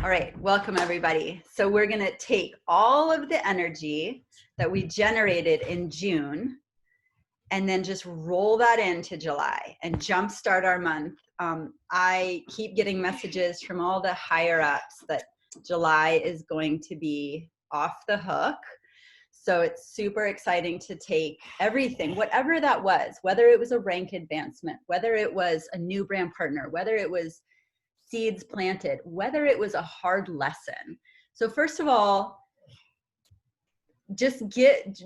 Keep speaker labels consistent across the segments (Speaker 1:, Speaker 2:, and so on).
Speaker 1: All right, welcome everybody. So we're going to take all of the energy that we generated in June and then just roll that into July and jumpstart our month. I keep getting messages from all the higher ups that July is going to be off the hook. So it's super exciting to take everything, whatever that was, whether it was a rank advancement, whether it was a new brand partner, whether it was seeds planted, whether it was a hard lesson. So first of all, just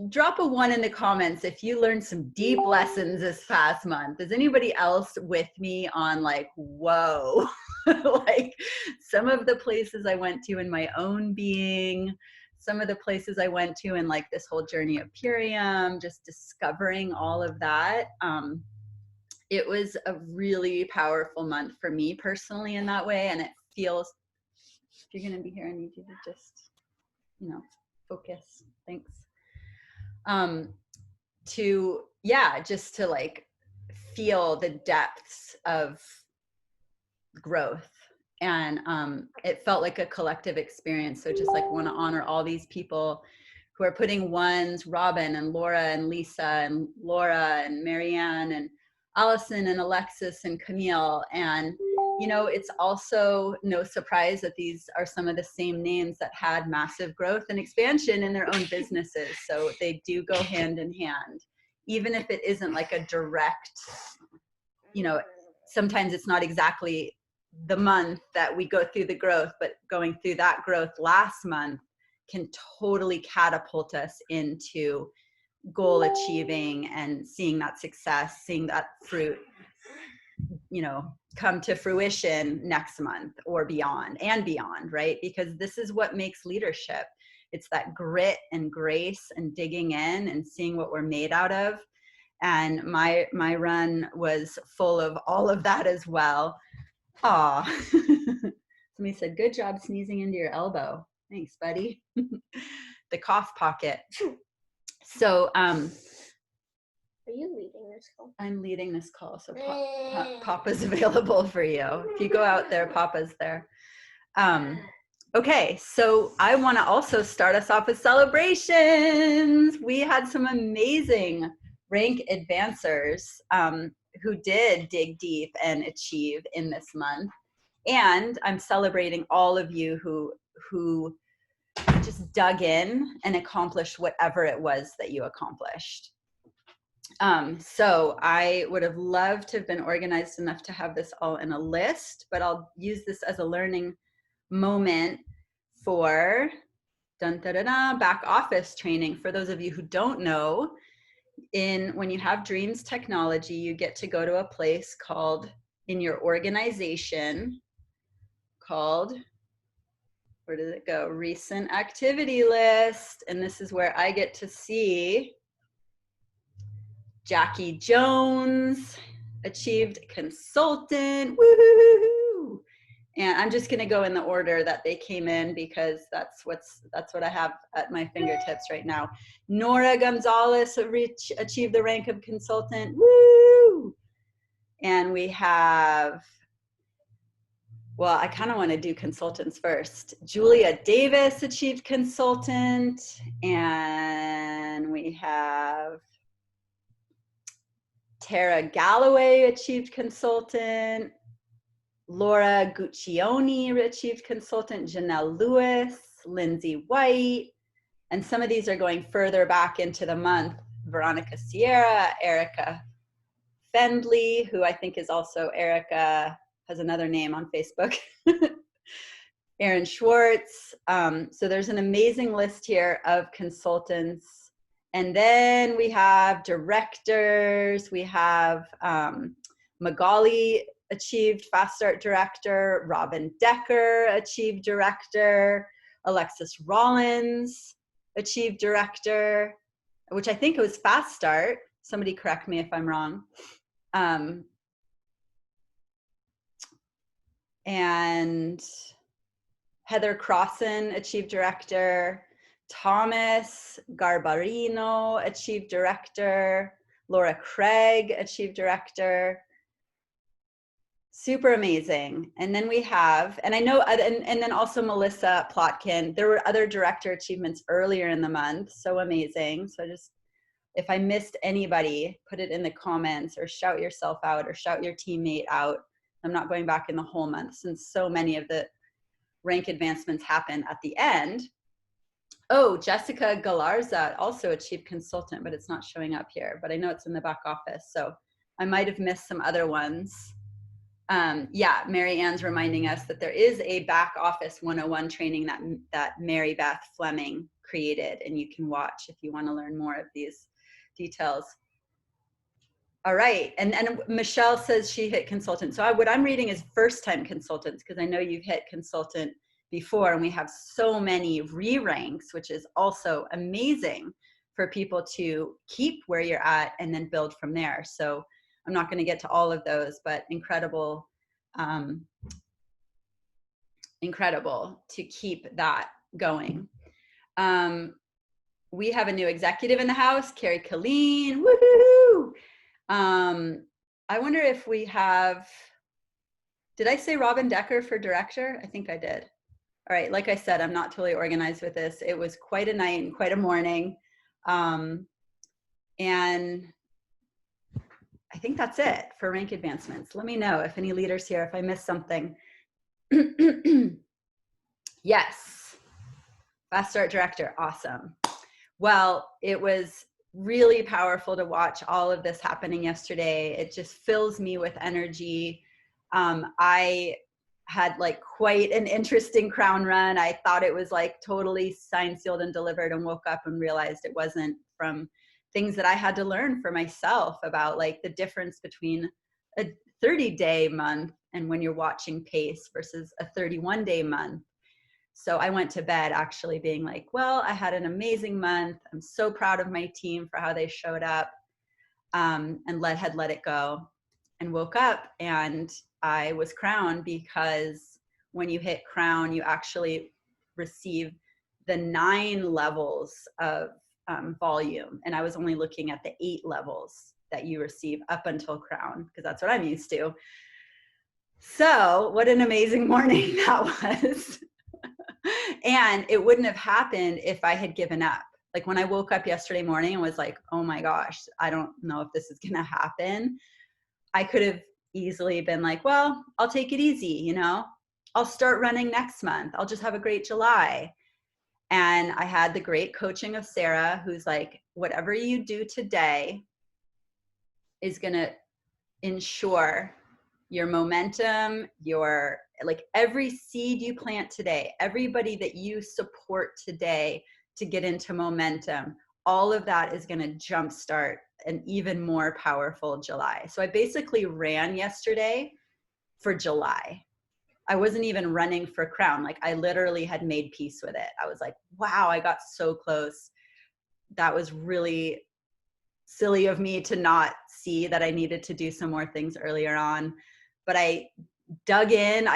Speaker 1: drop a 1 in the comments if you learned some deep lessons this past month. Is anybody else with me on like, whoa, like some of the places I went to in my own being, some of the places I went to in like this whole journey of Purium, just discovering all of that. It was a really powerful month for me personally in that way. And it feels, if you're going to be here, I need you to just, focus. Thanks. Just to like feel the depths of growth. And it felt like a collective experience. So just like want to honor all these people who are putting ones, Robin and Laura and Lisa and Laura and Marianne and Allison and Alexis and Camille. And, it's also no surprise that these are some of the same names that had massive growth and expansion in their own businesses. So they do go hand in hand, even if it isn't like a direct, sometimes it's not exactly the month that we go through the growth, but going through that growth last month can totally catapult us into goal achieving and seeing that success, seeing that fruit, come to fruition next month or beyond and beyond, right? Because this is what makes leadership. It's that grit and grace and digging in and seeing what we're made out of. And my run was full of all of that as well. Aw. Somebody said, good job sneezing into your elbow. Thanks, buddy. The cough pocket. So,
Speaker 2: are you leading this call?
Speaker 1: I'm leading this call, so Papa's available for you. If you go out there, Papa's there. Okay, so I want to also start us off with celebrations. We had some amazing rank advancers who did dig deep and achieve in this month. And I'm celebrating all of you who just dug in and accomplished whatever it was that you accomplished. So I would have loved to have been organized enough to have this all in a list, but I'll use this as a learning moment for back office training. For those of you who don't know, when you have Dreams Technology, you get to go to a place called, in your organization, called, where does it go? Recent activity list. And this is where I get to see Jackie Jones, achieved consultant, woohoo! And I'm just going to go in the order that they came in because that's what I have at my fingertips right now. Nora Gonzalez achieved the rank of consultant, woo! And we have, well, I kind of want to do consultants first. Julia Davis achieved consultant, and we have Tara Galloway achieved consultant, Laura Guccione achieved consultant, Janelle Lewis, Lindsay White, and some of these are going further back into the month. Veronica Sierra, Erica Fendley, who I think is also Erica, has another name on Facebook. Aaron Schwartz. So there's an amazing list here of consultants. And then we have directors. We have Magali achieved Fast Start Director, Robin Decker achieved Director, Alexis Rollins achieved Director, which I think it was Fast Start. Somebody correct me if I'm wrong. And Heather Crossan achieved Director, Thomas Garbarino achieved Director, Laura Craig achieved Director. Super amazing. And then we have, and I know, and then also Melissa Plotkin. There were other director achievements earlier in the month. So amazing. So just, if I missed anybody, put it in the comments or shout yourself out or shout your teammate out. I'm not going back in the whole month since so many of the rank advancements happen at the end. Oh, Jessica Galarza also a chief consultant, but it's not showing up here, but I know it's in the back office. So I might have missed some other ones. Yeah, Mary Ann's reminding us that there is a back office 101 training that Mary Beth Fleming created, and you can watch if you want to learn more of these details. All right, and Michelle says she hit consultant. So what I'm reading is first-time consultants, because I know you've hit consultant before, and we have so many re-ranks, which is also amazing for people to keep where you're at and then build from there. So I'm not going to get to all of those, but incredible, incredible to keep that going. We have a new executive in the house, Carrie Colleen. Woohoo! I wonder if we have, did I say Robin Decker for director? I think I did. All right, like I said, I'm not totally organized with this. It was quite a night and quite a morning. And I think that's it for rank advancements. Let me know if any leaders here, if I missed something. Yes, fast start director, awesome. Well, it was really powerful to watch all of this happening yesterday. It just fills me with energy. I had like quite an interesting crown run. I thought it was like totally signed, sealed, and delivered, and woke up and realized it wasn't, from things that I had to learn for myself about like the difference between a 30-day month and when you're watching pace versus a 31-day month. So I went to bed actually being like, well, I had an amazing month. I'm so proud of my team for how they showed up, and had let it go, and woke up and I was crowned, because when you hit crown, you actually receive the 9 levels of volume. And I was only looking at the 8 levels that you receive up until crown, because that's what I'm used to. So what an amazing morning that was. And it wouldn't have happened if I had given up. Like when I woke up yesterday morning and was like, oh my gosh, I don't know if this is going to happen. I could have easily been like, well, I'll take it easy. You know, I'll start running next month. I'll just have a great July. And I had the great coaching of Sarah, who's like, whatever you do today is going to ensure your momentum, your, like every seed you plant today, everybody that you support today to get into momentum, all of that is going to jumpstart an even more powerful July. So I basically ran yesterday for July. I wasn't even running for crown. Like I literally had made peace with it. I was like, wow, I got so close. That was really silly of me to not see that I needed to do some more things earlier on. But I dug in.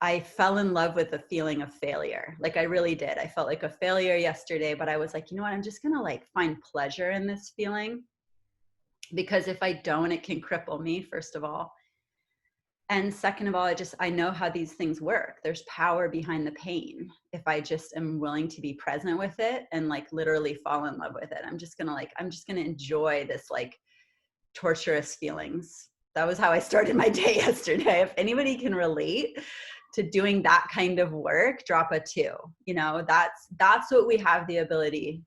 Speaker 1: I fell in love with the feeling of failure. Like I really did. I felt like a failure yesterday, but I was like, you know what? I'm just going to like find pleasure in this feeling, because if I don't, it can cripple me, first of all. And second of all, I know how these things work. There's power behind the pain. If I just am willing to be present with it and like literally fall in love with it, I'm just going to enjoy this like torturous feelings. That was how I started my day yesterday. If anybody can relate to doing that kind of work, drop a 2. You know, that's what we have the ability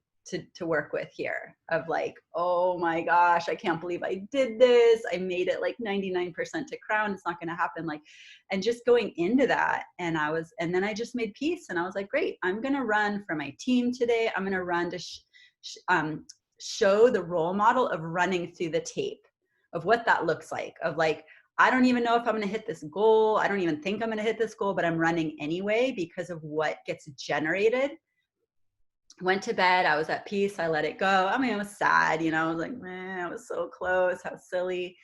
Speaker 1: to work with here, of like, oh my gosh, I can't believe I did this. I made it like 99% to crown. It's not going to happen. Like, and just going into that. And then I just made peace, and I was like, great, I'm going to run for my team today. I'm going to run to show the role model of running through the tape of what that looks like, of like, I don't even know if I'm going to hit this goal. I don't even think I'm going to hit this goal, but I'm running anyway because of what gets generated. Went to bed. I was at peace. I let it go. I mean, I was sad, you know, I was like, man, I was so close. How silly.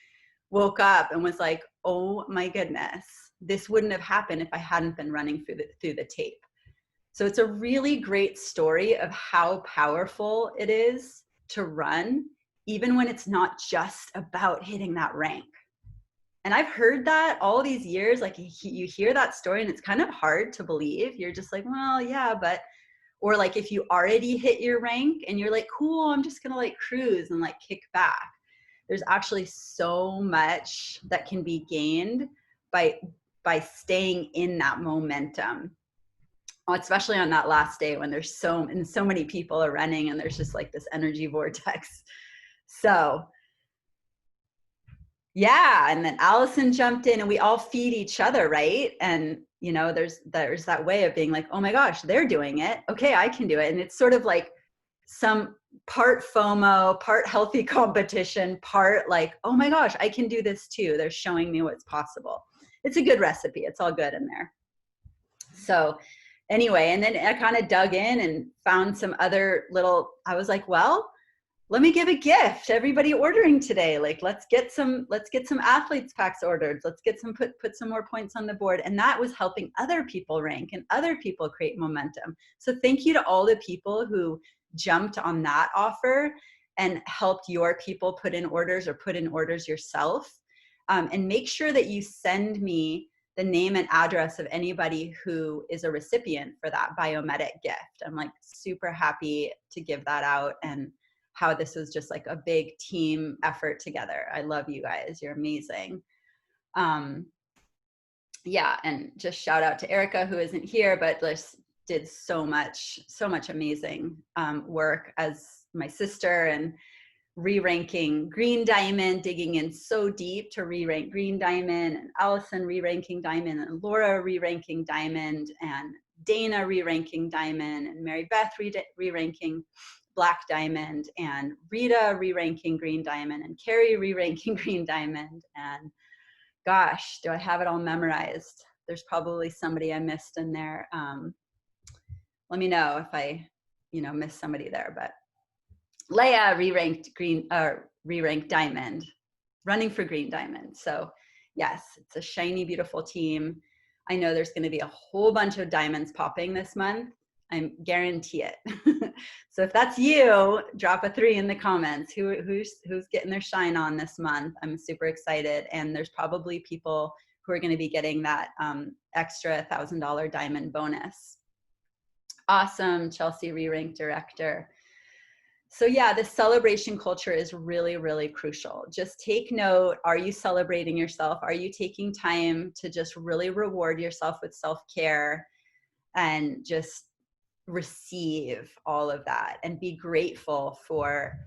Speaker 1: Woke up and was like, oh my goodness, this wouldn't have happened if I hadn't been running through the tape. So it's a really great story of how powerful it is to run, even when it's not just about hitting that rank. And I've heard that all these years, like you hear that story and it's kind of hard to believe. You're just like, well, yeah, but, or like if you already hit your rank and you're like, cool, I'm just gonna like cruise and like kick back. There's actually so much that can be gained by staying in that momentum, especially on that last day when there's so many people are running and there's just like this energy vortex. So yeah, and then Allison jumped in and we all feed each other, right? And you know, there's that way of being like, oh my gosh, they're doing it, okay, I can do it. And it's sort of like some part FOMO, part healthy competition, part like, oh my gosh, I can do this too, they're showing me what's possible. It's a good recipe, it's all good in there. So anyway, and then I kind of dug in and found some other little, I was like, well, let me give a gift to everybody ordering today. Like, let's get some athletes packs ordered. Let's get some, put some more points on the board. And that was helping other people rank and other people create momentum. So thank you to all the people who jumped on that offer and helped your people put in orders or put in orders yourself. And make sure that you send me the name and address of anybody who is a recipient for that Biomedic gift. I'm like super happy to give that out, and how this was just like a big team effort together. I love you guys. You're amazing. Yeah, and just shout out to Erica, who isn't here, but just did so much amazing work as my sister, and re-ranking Green Diamond, digging in so deep to re-rank Green Diamond, and Allison re-ranking Diamond, and Laura re-ranking Diamond, and Dana re-ranking Diamond, and Mary Beth re-ranking Black Diamond, and Rita re-ranking Green Diamond, and Carrie re-ranking Green Diamond. And gosh, do I have it all memorized? There's probably somebody I missed in there. Let me know if I, missed somebody there. But Leia re-ranked Diamond, running for Green Diamond. So yes, it's a shiny, beautiful team. I know there's going to be a whole bunch of diamonds popping this month. I guarantee it. So if that's you, drop a 3 in the comments. Who's getting their shine on this month? I'm super excited. And there's probably people who are going to be getting that extra $1,000 diamond bonus. Awesome, Chelsea re-ranked director. So yeah, the celebration culture is really, really crucial. Just take note. Are you celebrating yourself? Are you taking time to just really reward yourself with self-care and just receive all of that and be grateful for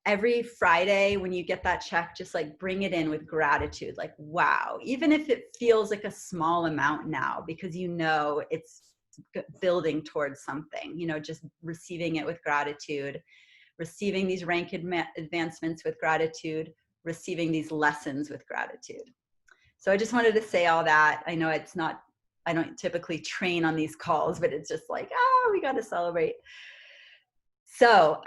Speaker 1: every Friday when you get that check? Just like bring it in with gratitude. Like, wow, even if it feels like a small amount now, because it's building towards something, just receiving it with gratitude, receiving these rank advancements with gratitude, receiving these lessons with gratitude. So I just wanted to say all that. I know I don't typically train on these calls, but it's just like, we got to celebrate. So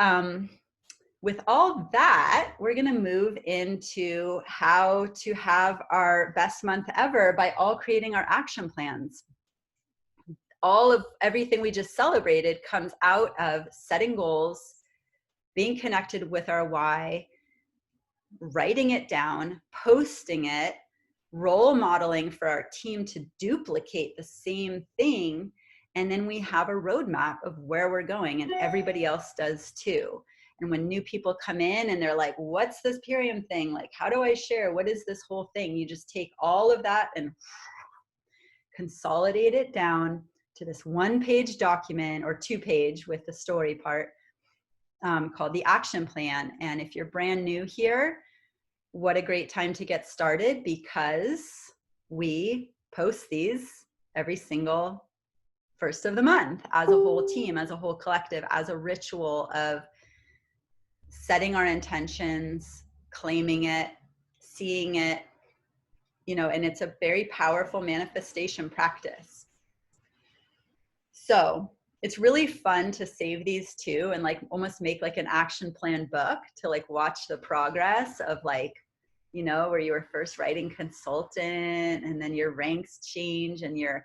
Speaker 1: with all that, we're going to move into how to have our best month ever by all creating our action plans. All of everything we just celebrated comes out of setting goals, being connected with our why, writing it down, posting it, role modeling for our team to duplicate the same thing. And then we have a roadmap of where we're going, and everybody else does too. And when new people come in and they're like, what's this Purium thing? Like, how do I share? What is this whole thing? You just take all of that and consolidate it down to this 1-page document, or 2-page with the story part, called the action plan. And if you're brand new here, what a great time to get started, because we post these every single first of the month as a whole team, as a whole collective, as a ritual of setting our intentions, claiming it, seeing it, and it's a very powerful manifestation practice. So it's really fun to save these too, and like almost make like an action plan book to like watch the progress of like, where you were first writing consultant, and then your ranks change, and your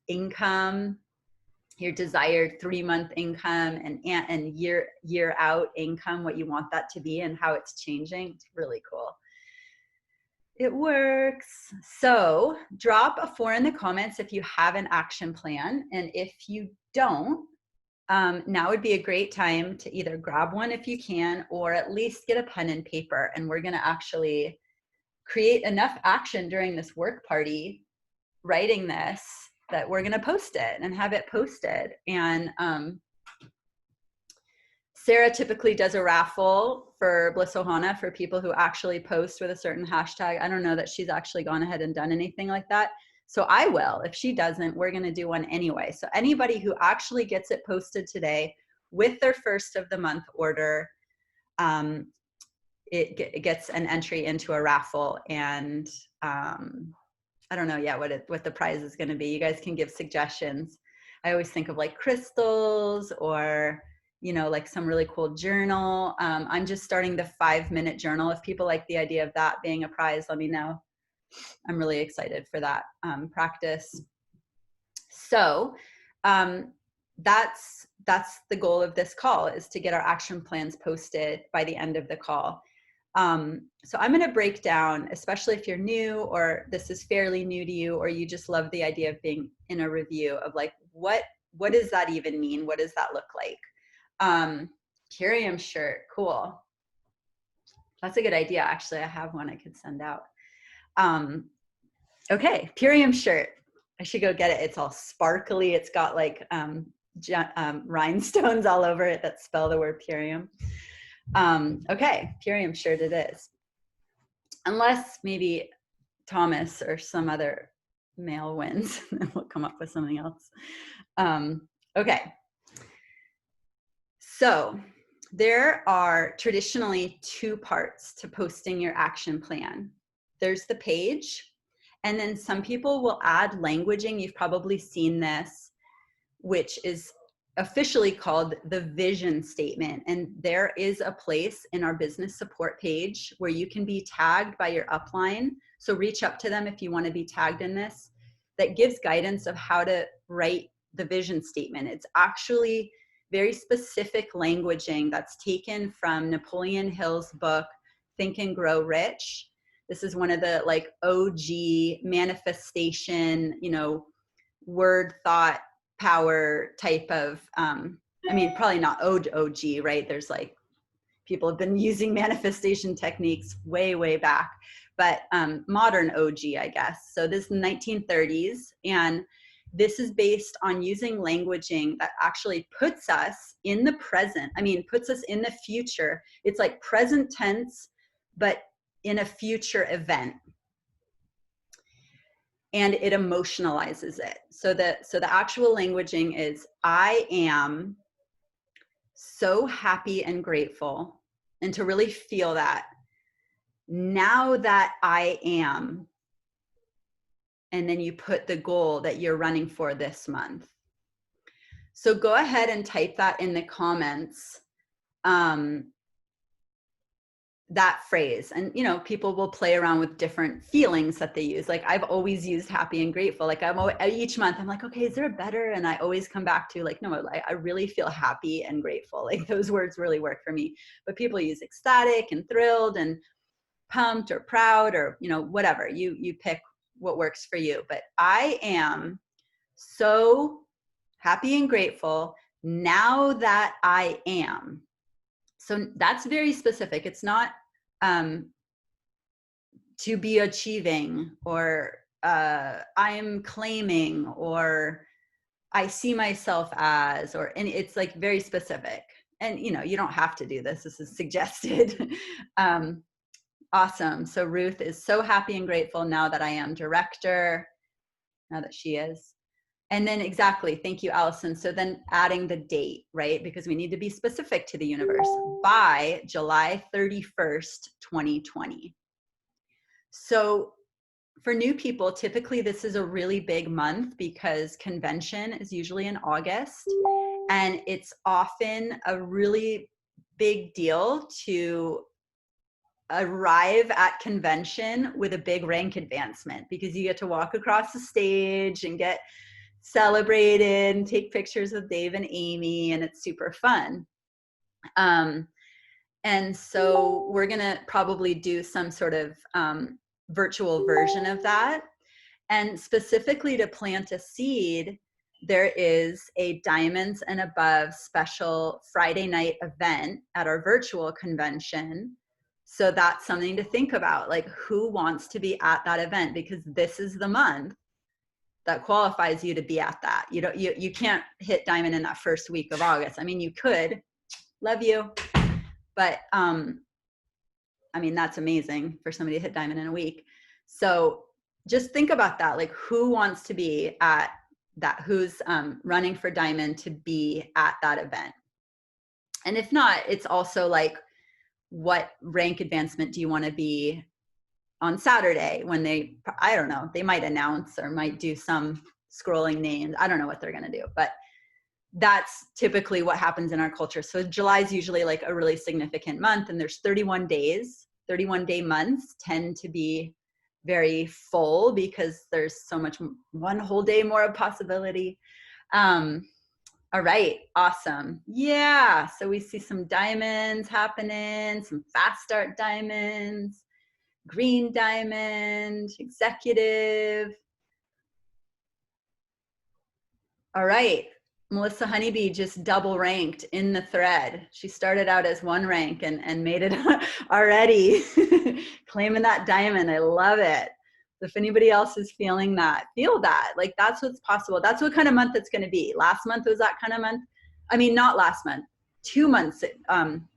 Speaker 1: income, your desired 3-month income, and year out income, what you want that to be and how it's changing. It's really cool. It works. So drop a 4 in the comments if you have an action plan. And if you don't, now would be a great time to either grab one if you can, or at least get a pen and paper. And we're going to actually create enough action during this work party, writing this, that we're going to post it and have it posted. And Sarah typically does a raffle for Bliss Ohana for people who actually post with a certain hashtag. I don't know that she's actually gone ahead and done anything like that. So I will. If she doesn't, we're going to do one anyway. So anybody who actually gets it posted today with their first of the month order, it gets an entry into a raffle. And I don't know yet what the prize is going to be. You guys can give suggestions. I always think of like crystals or, you know, like some really cool journal. I'm just starting the 5-minute journal. If people like the idea of that being a prize, let me know. I'm really excited for that practice. So that's the goal of this call, is to get our action plans posted by the end of the call. So I'm going to break down, especially if you're new or this is fairly new to you, or you just love the idea of being in a review of like, what does that even mean? What does that look like? Curium shirt. Cool. That's a good idea. Actually, I have one I could send out. Okay. Purium shirt. I should go get it. It's all sparkly. It's got like, rhinestones all over it that spell the word Purium. Okay. Purium shirt it is. Unless maybe Thomas or some other male wins, then we'll come up with something else. Okay. So there are traditionally 2 parts to posting your action plan. There's the page, and then some people will add languaging. You've probably seen this, which is officially called the vision statement. And there is a place in our business support page where you can be tagged by your upline. So reach up to them if you want to be tagged in this. That gives guidance of how to write the vision statement. It's actually very specific languaging that's taken from Napoleon Hill's book, Think and Grow Rich. This is one of the like OG manifestation, you know, word thought power type of, I mean, probably not OG, right? There's like, people have been using manifestation techniques way, way back, but modern OG, I guess. So this is 1930s, and this is based on using languaging that actually puts us in the present. I mean, puts us in the future. It's like present tense, but in a future event. And it emotionalizes it. So the actual languaging is, I am so happy and grateful, and to really feel that now that I am, and then you put the goal that you're running for this month. So go ahead and type that in the comments, that phrase. And, you know, people will play around with different feelings that they use. Like I've always used happy and grateful. Like each month I'm like, okay, is there a better? And I always come back to like, no, I really feel happy and grateful. Like those words really work for me. But people use ecstatic and thrilled and pumped or proud, or, you know, whatever. You pick what works for you. But I am so happy and grateful now that I am. So that's very specific. It's not to be achieving, or I'm claiming, or I see myself as, or, and it's like very specific. And, you know, you don't have to do this. This is suggested. Awesome. So Ruth is so happy and grateful now that I am director, now that she is. And then exactly, thank you, Allison. So then adding the date, right? Because we need to be specific to the universe, by July 31st, 2020. So for new people, typically this is a really big month because convention is usually in August, and it's often a really big deal to arrive at convention with a big rank advancement, because you get to walk across the stage and get celebrated and take pictures with Dave and Amy, and it's super fun. And so we're going to probably do some sort of virtual version of that. And specifically to plant a seed, there is a Diamonds and Above special Friday night event at our virtual convention. So that's something to think about, like who wants to be at that event, because this is the month that qualifies you to be at that. You can't hit diamond in that first week of August. I mean, you could, love you, but I mean, that's amazing for somebody to hit diamond in a week. So just think about that, like who wants to be at that, who's running for diamond to be at that event. And if not, it's also like, what rank advancement do you want to be on Saturday when they, I don't know, they might announce or might do some scrolling names. I don't know what they're going to do, but that's typically what happens in our culture. So July is usually like a really significant month, and there's 31 days. 31-day months tend to be very full because there's so much, one whole day more of possibility. All right, awesome. Yeah, so we see some diamonds happening, some fast start diamonds, green diamond, executive. All right, Melissa Honeybee just double ranked in the thread. She started out as one rank and made it already, claiming that diamond. I love it. If anybody else is feeling that, feel that. Like that's what's possible. That's what kind of month it's going to be. Last month was that kind of month. I mean, not last month. 2 months,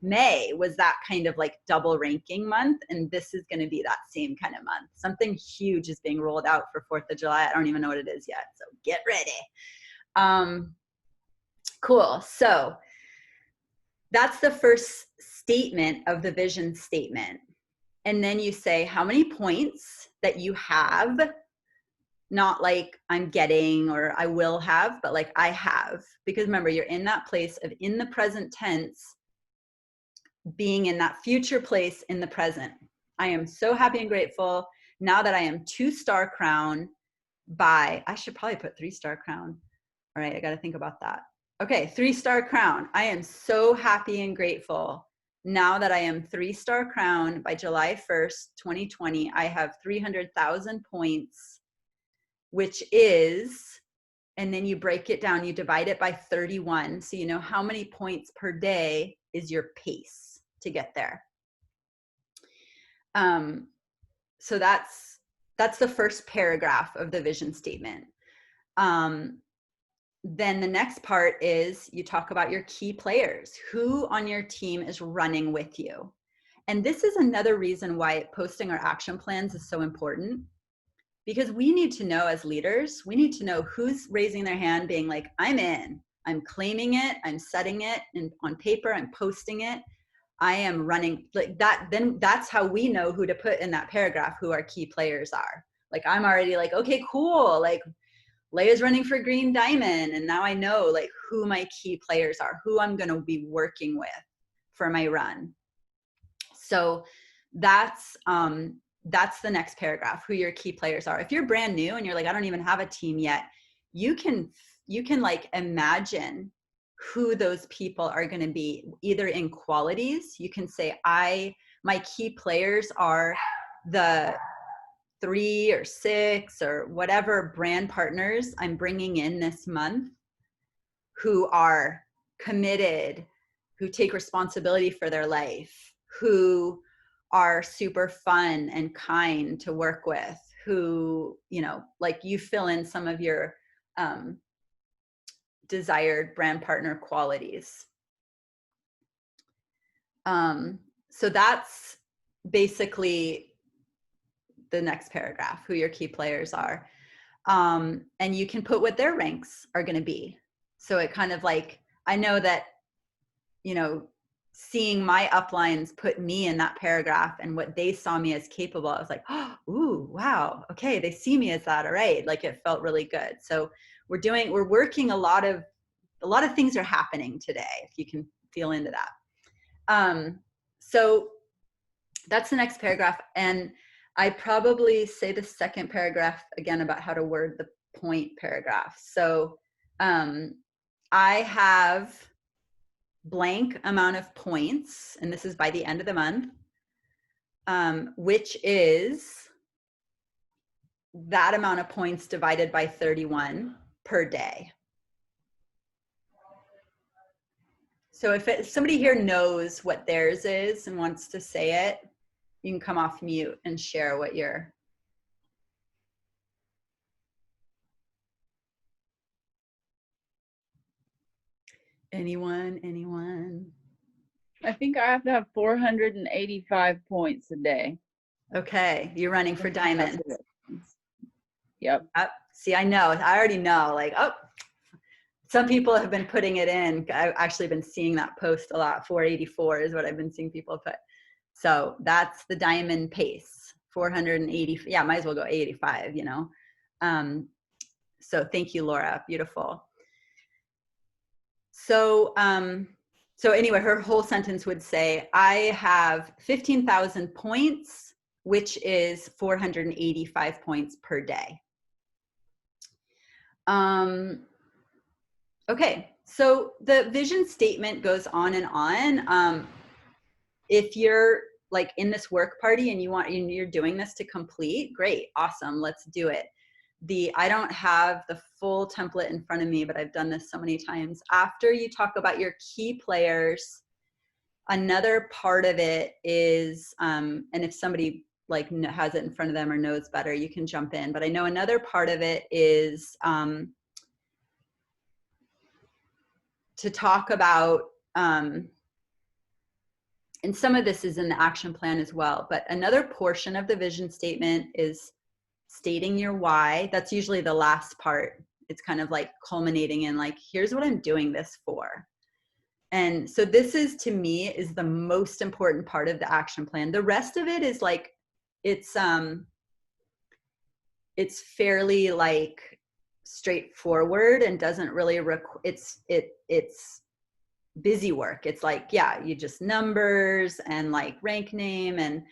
Speaker 1: May was that kind of like double ranking month. And this is going to be that same kind of month. Something huge is being rolled out for 4th of July. I don't even know what it is yet. So get ready. Cool. So that's the first statement of the vision statement. And then you say how many points that you have, not like I'm getting or I will have, but like I have. Because remember, you're in that place of in the present tense, being in that future place in the present. I am so happy and grateful now that I am 2-star crown by, I should probably put 3-star crown. All right, I got to think about that. Okay, 3-star crown. I am so happy and grateful now that I am 3-star crown by July 1st, 2020. I have 300,000 points, which is, and then you break it down, you divide it by 31. So you know how many points per day is your pace to get there. So that's the first paragraph of the vision statement. Then the next part is you talk about your key players. Who on your team is running with you? And this is another reason why posting our action plans is so important, because we need to know as leaders, we need to know who's raising their hand being like, I'm in, I'm claiming it, I'm setting it on paper, I'm posting it, I am running like that. Then that's how we know who to put in that paragraph, who our key players are. Like I'm already like, okay, cool. Like Leia's running for green diamond. And now I know like who my key players are, who I'm going to be working with for my run. So that's the next paragraph, who your key players are. If you're brand new and you're like, I don't even have a team yet, you can like imagine who those people are going to be, either in qualities. You can say, my key players are the 3 or 6 or whatever brand partners I'm bringing in this month, who are committed, who take responsibility for their life, who are super fun and kind to work with, who, you know, like you fill in some of your desired brand partner qualities. So that's basically the next paragraph, who your key players are. And you can put what their ranks are going to be. So it kind of like, I know that, you know, seeing my uplines put me in that paragraph and what they saw me as capable, I was like, oh, ooh, wow. Okay. They see me as that. All right. Like it felt really good. So we're working a lot of things are happening today, if you can feel into that. So that's the next paragraph. And I probably say the second paragraph again about how to word the point paragraph. So I have blank amount of points, and this is by the end of the month, which is that amount of points divided by 31 per day. So if somebody here knows what theirs is and wants to say it, you can come off mute and share what your. Anyone?
Speaker 3: I think I have to have 485 points a day.
Speaker 1: Okay, you're running for diamond.
Speaker 3: Yep.
Speaker 1: See, I know, I already know, like, oh, some people have been putting it in. I've actually been seeing that post a lot. 484 is what I've been seeing people put. So that's the diamond pace, 480. Yeah, might as well go 85, you know? So thank you, Laura, beautiful. So, so anyway, her whole sentence would say, I have 15,000 points, which is 485 points per day. Okay, so the vision statement goes on and on. If you're like in this work party and you're doing this to complete, great, awesome, let's do it. I don't have the full template in front of me, but I've done this so many times. After you talk about your key players, another part of it is, and if somebody like has it in front of them or knows better, you can jump in. But I know another part of it is to talk about, and some of this is in the action plan as well, but another portion of the vision statement is stating your why. That's usually the last part. It's kind of like culminating in like, here's what I'm doing this for. And so this is, to me, is the most important part of the action plan. The rest of it is like, it's fairly like straightforward and doesn't really, it's busy work. It's like, yeah, you just numbers and like rank name and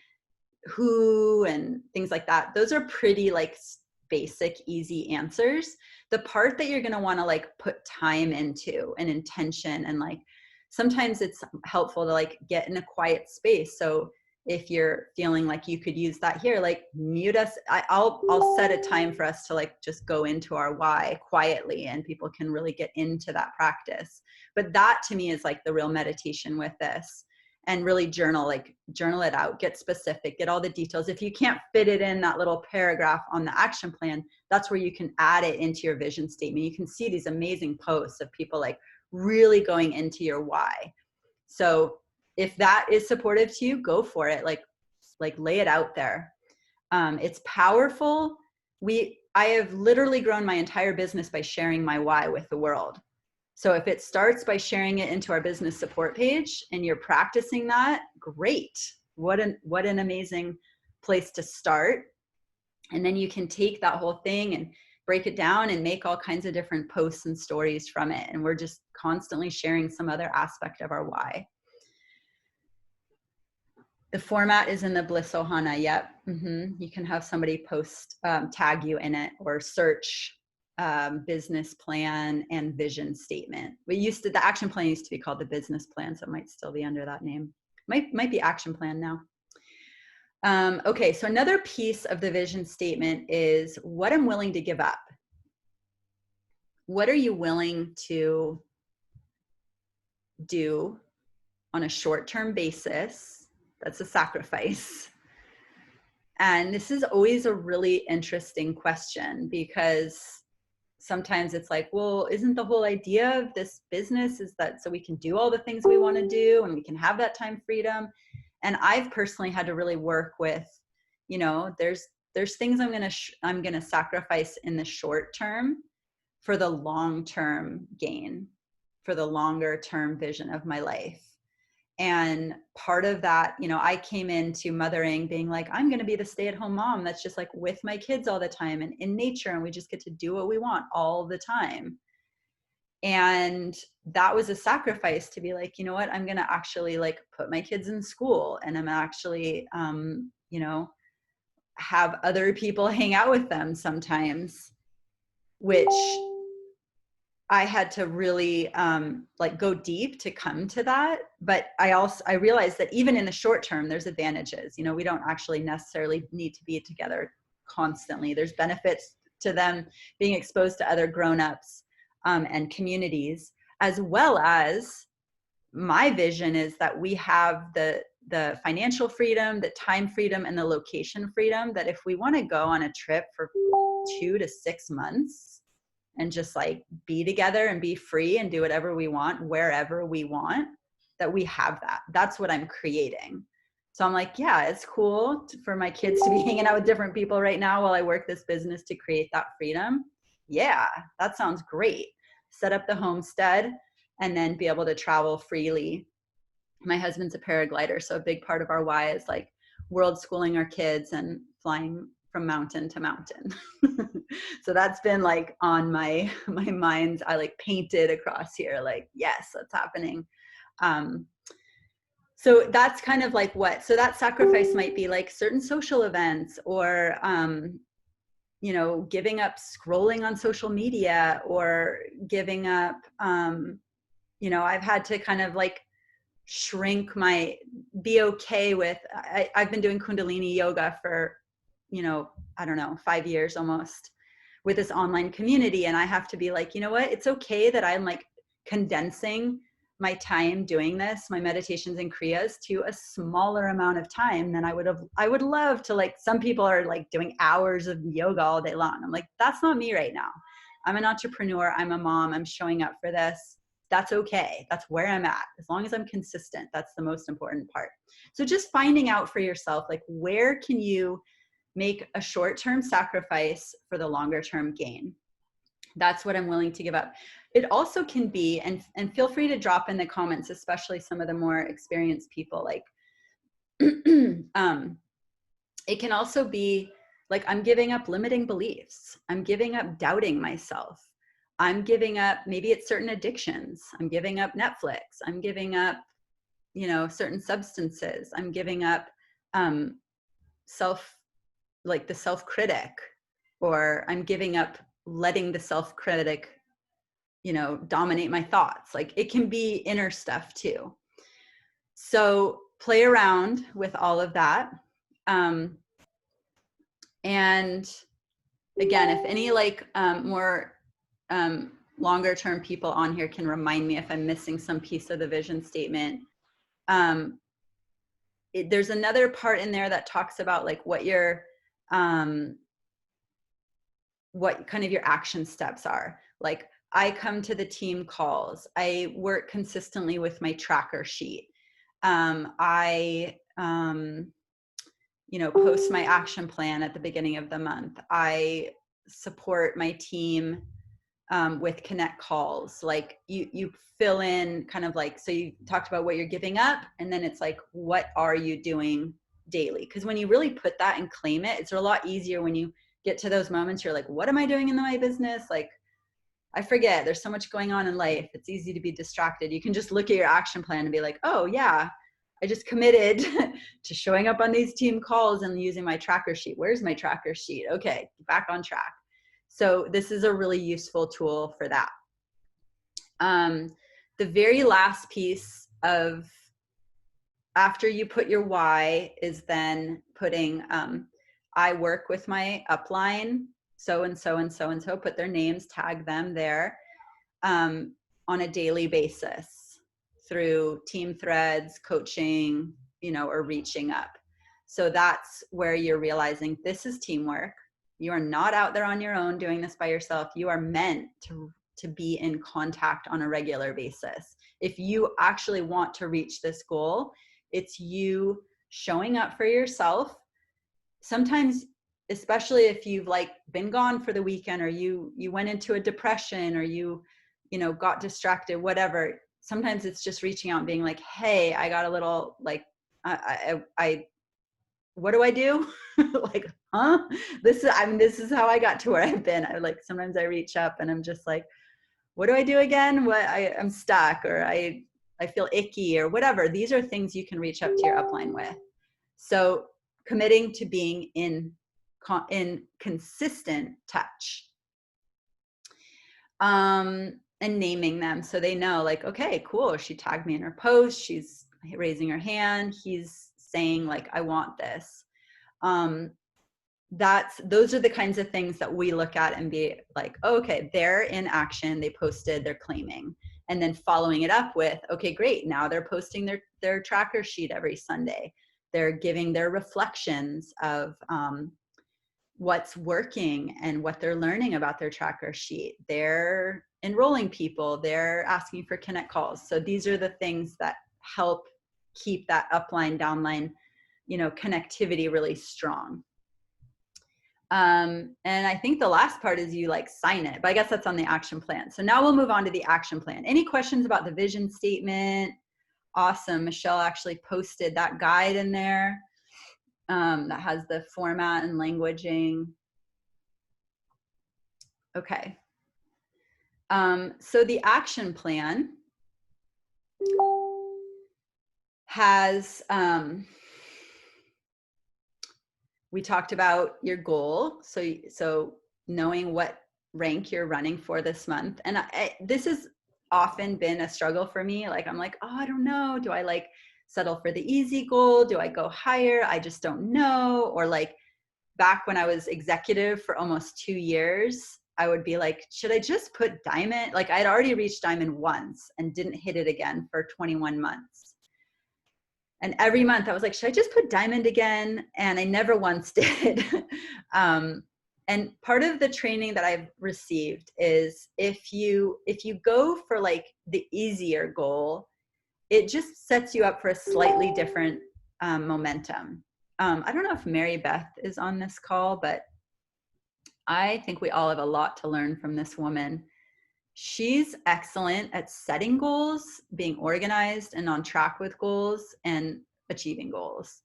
Speaker 1: who and things like that. Those are pretty like basic, easy answers. The part that you're going to want to like put time into and intention, and like sometimes it's helpful to like get in a quiet space. So if you're feeling like you could use that here, like mute us. I'll set a time for us to like just go into our why quietly, and people can really get into that practice. But that to me is like the real meditation with this. And really journal it out, get specific, get all the details. If you can't fit it in that little paragraph on the action plan, that's where you can add it into your vision statement. You can see these amazing posts of people like really going into your why. So if that is supportive to you, go for it. Like lay it out there. It's powerful. I have literally grown my entire business by sharing my why with the world. So if it starts by sharing it into our business support page and you're practicing that, great. What an amazing place to start. And then you can take that whole thing and break it down and make all kinds of different posts and stories from it. And we're just constantly sharing some other aspect of our why. The format is in the Bliss Ohana. Yep. You can have somebody post, tag you in it, or search business plan and vision statement. The action plan used to be called the business plan, so it might still be under that name. Might be action plan now. Okay, so another piece of the vision statement is what I'm willing to give up. What are you willing to do on a short-term basis? That's a sacrifice. And this is always a really interesting question, because sometimes it's like, well, isn't the whole idea of this business is that so we can do all the things we want to do and we can have that time freedom? And I've personally had to really work with, you know, there's things I'm going to sacrifice in the short term for the long-term gain, for the longer term vision of my life. And part of that, you know, I came into mothering being like, I'm going to be the stay-at-home mom that's just like with my kids all the time and in nature, and we just get to do what we want all the time. And that was a sacrifice to be like, you know what, I'm going to actually like put my kids in school, and I'm actually, you know, have other people hang out with them sometimes, which I had to really like go deep to come to that. But I realized that even in the short term, there's advantages. You know, we don't actually necessarily need to be together constantly. There's benefits to them being exposed to other grown-ups and communities, as well as my vision is that we have the financial freedom, the time freedom, and the location freedom, that if we want to go on a trip for 2 to 6 months and just like be together and be free and do whatever we want, wherever we want, that we have that. That's what I'm creating. So I'm like, yeah, it's cool for my kids to be hanging out with different people right now while I work this business to create that freedom. Yeah, that sounds great. Set up the homestead and then be able to travel freely. My husband's a paraglider, so a big part of our why is like world schooling our kids and flying from mountain to mountain. So that's been like on my mind. I like painted across here, like, yes, that's happening. So that's kind of like so that sacrifice might be like certain social events, or, you know, giving up scrolling on social media, or giving up, you know, I've had to kind of like shrink be okay with, I've been doing Kundalini yoga for, you know, I don't know, 5 years almost with this online community. And I have to be like, you know what, it's okay that I'm like condensing my time doing this, my meditations and kriyas, to a smaller amount of time than I would love to. Like, some people are like doing hours of yoga all day long. I'm like, that's not me right now. I'm an entrepreneur. I'm a mom. I'm showing up for this. That's okay. That's where I'm at. As long as I'm consistent, that's the most important part. So just finding out for yourself, like, where can you make a short-term sacrifice for the longer-term gain? That's what I'm willing to give up. It also can be, and feel free to drop in the comments, especially some of the more experienced people, like, it can also be like, I'm giving up limiting beliefs. I'm giving up doubting myself. I'm giving up, maybe it's certain addictions. I'm giving up Netflix. I'm giving up, you know, certain substances. I'm giving up the self-critic, or I'm giving up letting the self-critic, you know, dominate my thoughts. Like, it can be inner stuff too. So play around with all of that. And again, if any like more longer term people on here can remind me if I'm missing some piece of the vision statement. There's another part in there that talks about like what kind of your action steps are. Like, I come to the team calls. I work consistently with my tracker sheet. I, you know, post my action plan at the beginning of the month. I support my team with connect calls. Like, you fill in kind of like, so you talked about what you're giving up, and then it's like, what are you doing daily? Because when you really put that and claim it, it's a lot easier when you get to those moments. You're like, what am I doing in my business? Like, I forget, there's so much going on in life. It's easy to be distracted. You can just look at your action plan and be like, oh yeah, I just committed to showing up on these team calls and using my tracker sheet. Where's my tracker sheet? Okay, back on track. So this is a really useful tool for that. The very last piece of, after you put your why, is then putting, I work with my upline, so and so and so and so, put their names, tag them there, on a daily basis through team threads, coaching, you know, or reaching up. So that's where you're realizing this is teamwork. You are not out there on your own doing this by yourself. You are meant to be in contact on a regular basis. If you actually want to reach this goal, it's you showing up for yourself. Sometimes, especially if you've like been gone for the weekend, or you went into a depression, or you know, got distracted, whatever. Sometimes it's just reaching out and being like, hey, I got a little like, what do I do? Like, huh? This is how I got to where I've been. Sometimes I reach up and I'm just like, what do I do again? I'm stuck, or I feel icky, or whatever. These are things you can reach up to your upline with. So committing to being in consistent touch. And naming them so they know, like, okay, cool, she tagged me in her post, she's raising her hand, he's saying like, I want this. those are the kinds of things that we look at and be like, oh, okay, they're in action, they posted, they're claiming. And then following it up with, okay, great, now they're posting their tracker sheet every Sunday. They're giving their reflections of what's working and what they're learning about their tracker sheet. They're enrolling people, they're asking for connect calls. So these are the things that help keep that upline, downline, connectivity really strong. And I think the last part is you like sign it, but I guess that's on the action plan. So now we'll move on to the action plan. Any questions about the vision statement? Awesome. Michelle actually posted that guide in there that has the format and languaging. Okay. So the action plan has, we talked about your goal. So knowing what rank you're running for this month. And this has often been a struggle for me. Like, I'm like, oh, I don't know. Do I like settle for the easy goal? Do I go higher? I just don't know. Or like back when I was executive for almost 2 years, I would be like, should I just put diamond? Like I'd already reached diamond once and didn't hit it again for 21 months. And every month I was like, should I just put diamond again? And I never once did. And part of the training that I've received is if you go for like the easier goal, it just sets you up for a slightly different momentum. I don't know if Mary Beth is on this call, but I think we all have a lot to learn from this woman. She's excellent at setting goals, being organized and on track with goals, and achieving goals.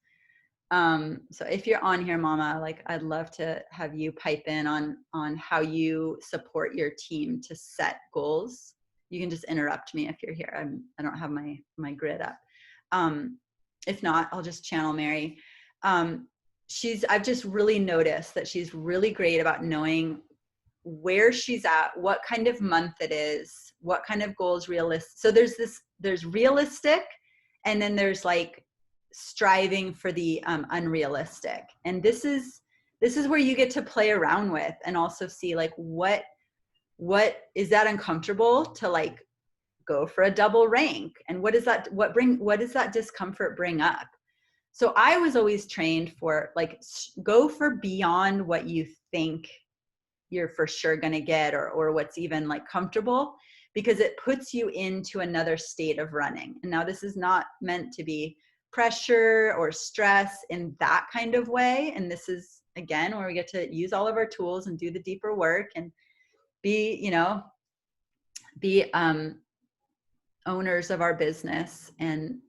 Speaker 1: So if you're on here, Mama, like I'd love to have you pipe in on how you support your team to set goals. You can just interrupt me if you're here. I don't have my grid up. If not, I'll just channel Mary. I've just really noticed that she's really great about knowing where she's at, what kind of month it is, what kind of goals realistic. So there's realistic, and then there's like striving for the unrealistic. And this is where you get to play around with and also see like what is that uncomfortable to like go for a double rank, and what does that discomfort bring up? So I was always trained for like go for beyond what you think you're for sure going to get or what's even like comfortable, because it puts you into another state of running. And now this is not meant to be pressure or stress in that kind of way. And this is again where we get to use all of our tools and do the deeper work and be owners of our business and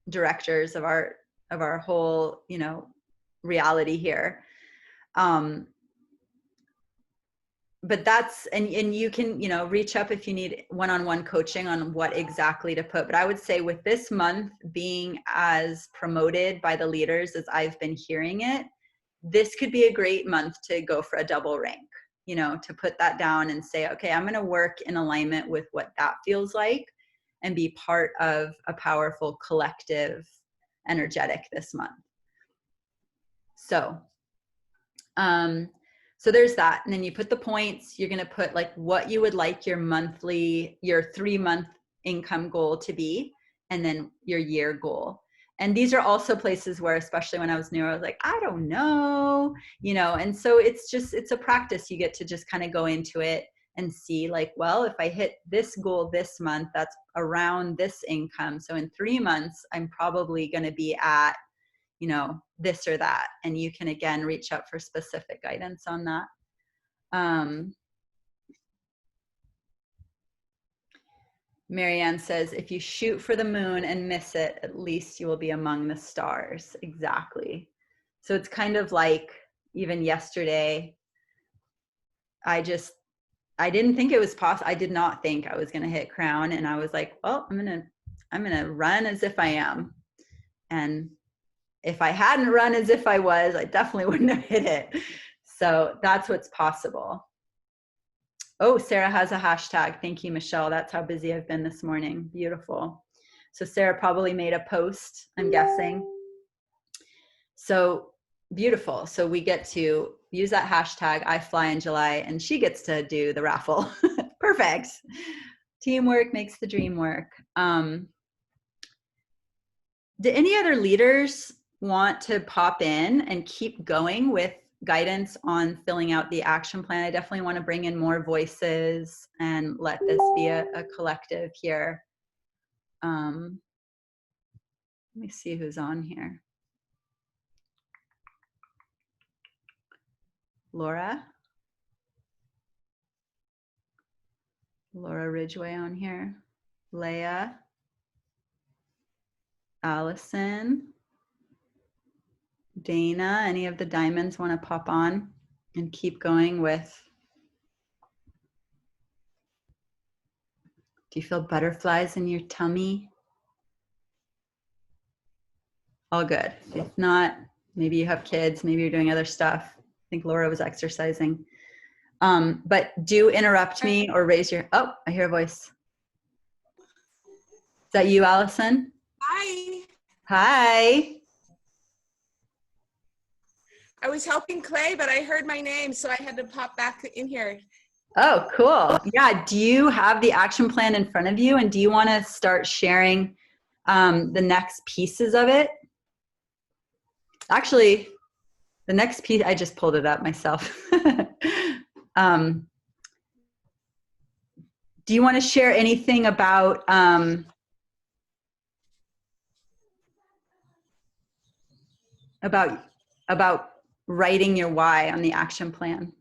Speaker 1: directors of our whole, reality here. But that's, and you can, reach up if you need one-on-one coaching on what exactly to put. But I would say with this month being as promoted by the leaders as I've been hearing it, this could be a great month to go for a double rank, to put that down and say, okay, I'm going to work in alignment with what that feels like and be part of a powerful collective energetic this month. So there's that. And then you put the points. You're going to put like what you would like your 3-month income goal to be, and then your year goal. And these are also places where, especially when I was new, I was like, I don't know, and so it's a practice. You get to just kind of go into it and see like, well, if I hit this goal this month, that's around this income. So in 3 months, I'm probably going to be at, this or that. And you can, again, reach out for specific guidance on that. Marianne says, if you shoot for the moon and miss it, at least you will be among the stars. Exactly. So it's kind of like, even yesterday, I didn't think it was possible. I did not think I was going to hit crown. And I was like, well, I'm going to run as if I am. And if I hadn't run as if I was, I definitely wouldn't have hit it. So that's what's possible. Oh, Sarah has a hashtag. Thank you, Michelle. That's how busy I've been this morning. Beautiful. So Sarah probably made a post, I'm guessing. So beautiful. So we get to use that hashtag I fly in July, and she gets to do the raffle. Perfect. Teamwork makes the dream work. Do any other leaders want to pop in and keep going with guidance on filling out the action plan? I definitely want to bring in more voices and let this be a collective here. Let me see who's on here. Laura Ridgway on here. Leah. Allison. Dana, any of the diamonds want to pop on and keep going with? Do you feel butterflies in your tummy? All good. If not, maybe you have kids, maybe you're doing other stuff. I think Laura was exercising. But do interrupt me or raise your, oh, I hear a voice. Is that you, Allison?
Speaker 4: Hi.
Speaker 1: Hi.
Speaker 4: I was helping Clay, but I heard my name, so I had to pop back in here.
Speaker 1: Oh, cool. Yeah. Do you have the action plan in front of you, and do you want to start sharing the next pieces of it? Actually, the next piece, I just pulled it up myself. Do you want to share anything about writing your why on the action plan?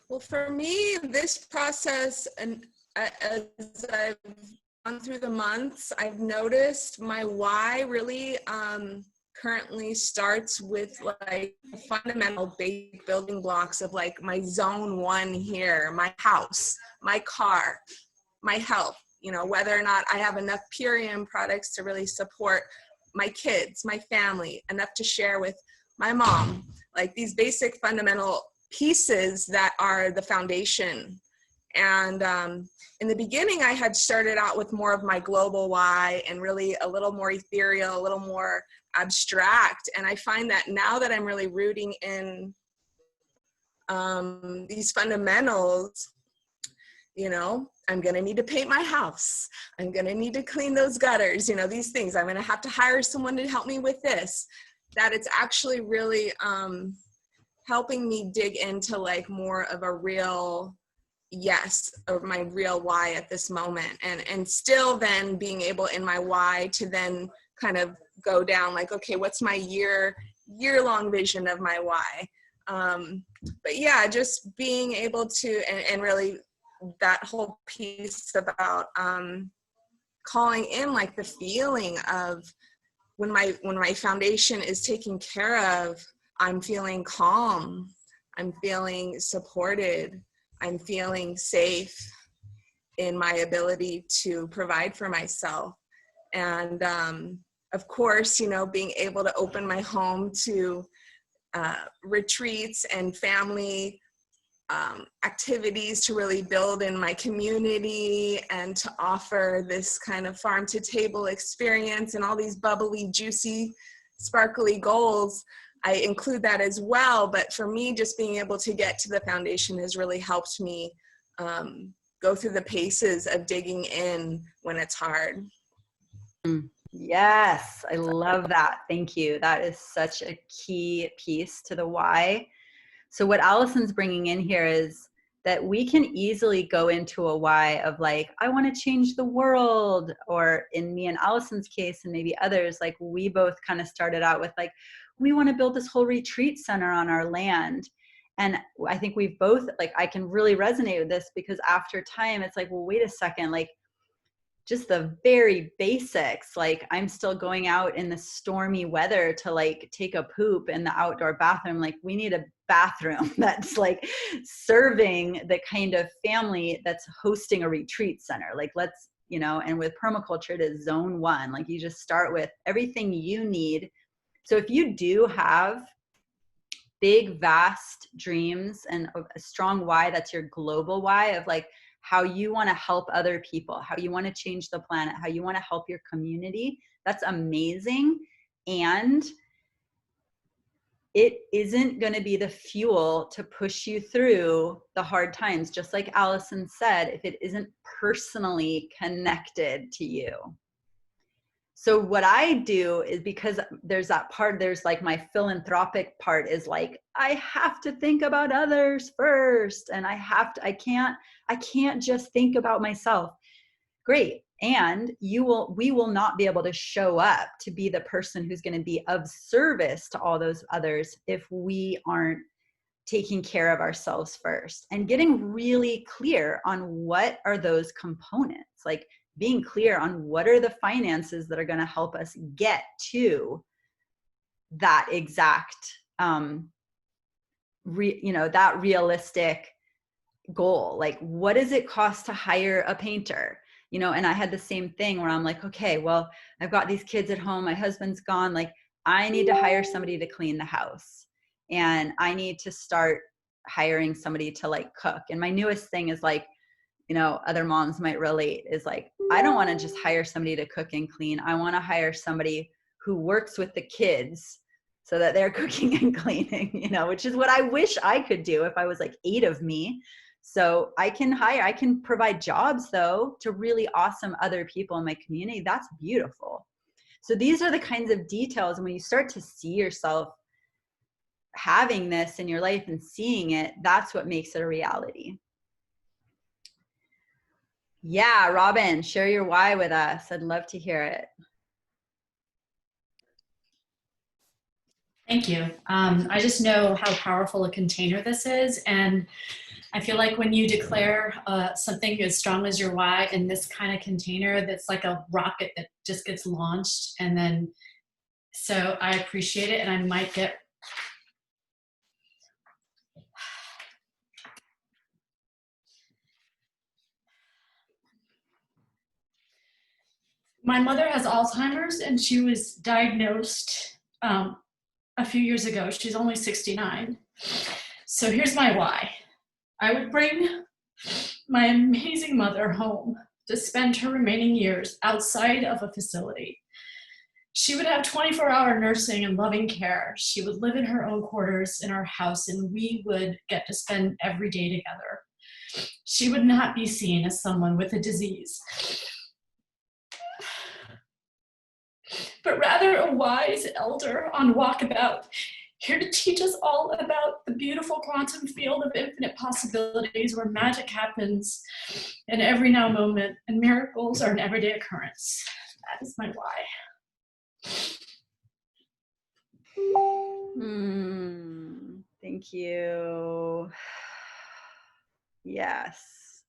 Speaker 4: Well, for me, this process, and as I've gone through the months, I've noticed my why really currently starts with like fundamental basic building blocks of like my zone 1 here, my house, my car, my health, you know, whether or not I have enough Purium products to really support my kids, my family, enough to share with my mom, like these basic fundamental pieces that are the foundation. And in the beginning, I had started out with more of my global why and really a little more ethereal, a little more abstract. And I find that now that I'm really rooting in these fundamentals, you know, I'm going to need to paint my house. I'm going to need to clean those gutters, you know, these things. I'm going to have to hire someone to help me with this. That it's actually really helping me dig into like more of a real yes, or my real why at this moment. And still then being able in my why to then kind of go down like, okay, what's my year-long vision of my why? But yeah, just being able to, and really that whole piece about calling in like the feeling of when my foundation is taken care of, I'm feeling calm, I'm feeling supported, I'm feeling safe in my ability to provide for myself. And of course, you know, being able to open my home to retreats and family activities to really build in my community and to offer this kind of farm to table experience and all these bubbly, juicy, sparkly goals. I include that as well. But for me, just being able to get to the foundation has really helped me go through the paces of digging in when it's hard.
Speaker 1: Yes, I love that. Thank you. That is such a key piece to the why. So what Allison's bringing in here is that we can easily go into a why of like, I want to change the world, or in me and Allison's case, and maybe others, like we both kind of started out with like, we want to build this whole retreat center on our land. And I think we've both, like, I can really resonate with this because after time, it's like, well, wait a second, like just the very basics. Like I'm still going out in the stormy weather to like take a poop in the outdoor bathroom. Like we need a bathroom that's like serving the kind of family that's hosting a retreat center. Like let's, you know, and with permaculture, it is zone 1. Like you just start with everything you need. So if you do have big, vast dreams and a strong why, that's your global why of like how you want to help other people, how you want to change the planet, how you want to help your community, That's amazing. And it isn't going to be the fuel to push you through the hard times. Just like Allison said, if it isn't personally connected to you. So what I do is, because there's that part, there's like my philanthropic part is like, I have to think about others first. And I can't just think about myself. Great. And we will not be able to show up to be the person who's going to be of service to all those others if we aren't taking care of ourselves first, and getting really clear on what are those components, like being clear on what are the finances that are going to help us get to that exact, that realistic goal. Like, what does it cost to hire a painter? And I had the same thing where I'm like, okay, well, I've got these kids at home. My husband's gone. Like, I need to hire somebody to clean the house, and I need to start hiring somebody to like cook. And my newest thing is like, other moms might relate, is like, I don't want to just hire somebody to cook and clean. I want to hire somebody who works with the kids so that they're cooking and cleaning, which is what I wish I could do if I was like 8 of me. So I can provide jobs though to really awesome other people in my community. That's beautiful. So these are the kinds of details. And when you start to see yourself having this in your life and seeing it, that's what makes it a reality. Yeah, Robin, share your why with us. I'd love to hear it.
Speaker 5: Thank you. I just know how powerful a container this is. And I feel like when you declare something as strong as your why in this kind of container, that's like a rocket that just gets launched. And then, so I appreciate it. And I might get, my mother has Alzheimer's, and she was diagnosed a few years ago. She's only 69. So here's my why. I would bring my amazing mother home to spend her remaining years outside of a facility. She would have 24-hour nursing and loving care. She would live in her own quarters in our house, and we would get to spend every day together. She would not be seen as someone with a disease, but rather a wise elder on walkabout, here to teach us all about the beautiful quantum field of infinite possibilities where magic happens in every now moment and miracles are an everyday occurrence. That is my why.
Speaker 1: Thank you. Yes.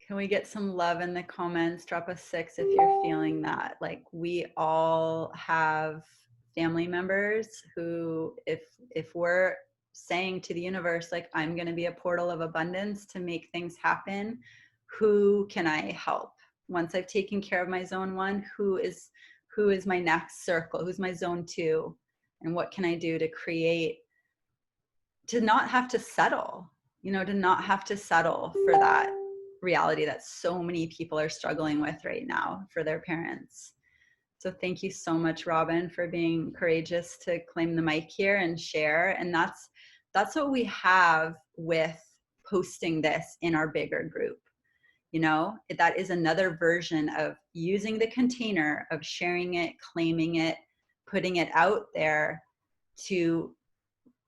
Speaker 1: Can we get some love in the comments? Drop a 6 if you're feeling that. Like, we all have family members who, if we're saying to the universe, like, I'm going to be a portal of abundance to make things happen, who can I help? Once I've taken care of my zone 1, who is my next circle? Who's my zone 2? And what can I do to create, to not have to settle, to not have to settle for that reality that so many people are struggling with right now for their parents. So thank you so much, Robin, for being courageous to claim the mic here and share. And that's what we have with posting this in our bigger group. That is another version of using the container, of sharing it, claiming it, putting it out there to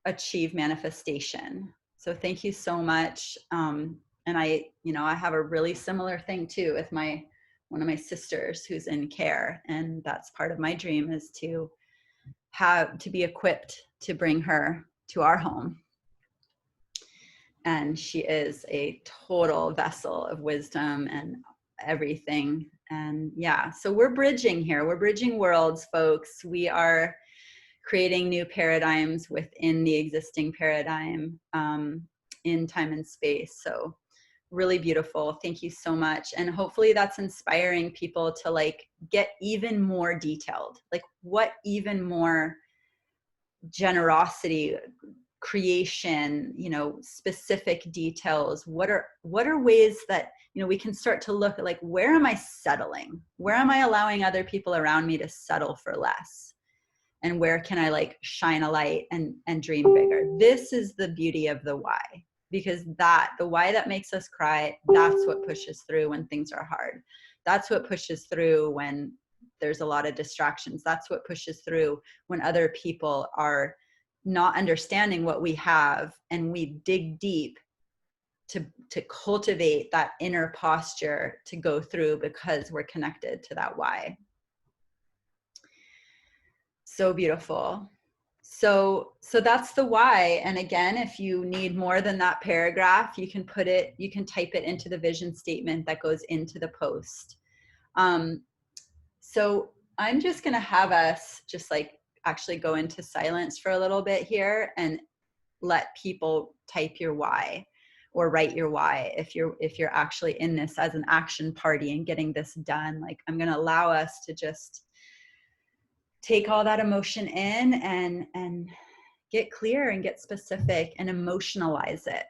Speaker 1: achieve manifestation. So thank you so much. And I have a really similar thing too with one of my sisters who's in care. And that's part of my dream, is to be equipped to bring her to our home. And she is a total vessel of wisdom and everything. And yeah, so we're bridging here. We're bridging worlds, folks. We are creating new paradigms within the existing paradigm in time and space. So really beautiful. Thank you so much. And hopefully that's inspiring people to like get even more detailed. Like, what even more generosity, creation, specific details. What are ways that, we can start to look at, like, where am I settling? Where am I allowing other people around me to settle for less? And where can I, like, shine a light and dream bigger? This is the beauty of the why, because the why that makes us cry, that's what pushes through when things are hard. That's what pushes through when there's a lot of distractions. That's what pushes through when other people are not understanding what we have, and we dig deep to cultivate that inner posture to go through, because we're connected to that why. So beautiful. So that's the why. And again, if you need more than that paragraph, you can type it into the vision statement that goes into the post. So I'm just going to have us just, like, actually go into silence for a little bit here and let people type your why or write your why. If you're actually in this as an action party and getting this done, like, I'm going to allow us to just take all that emotion in and get clear and get specific and emotionalize it.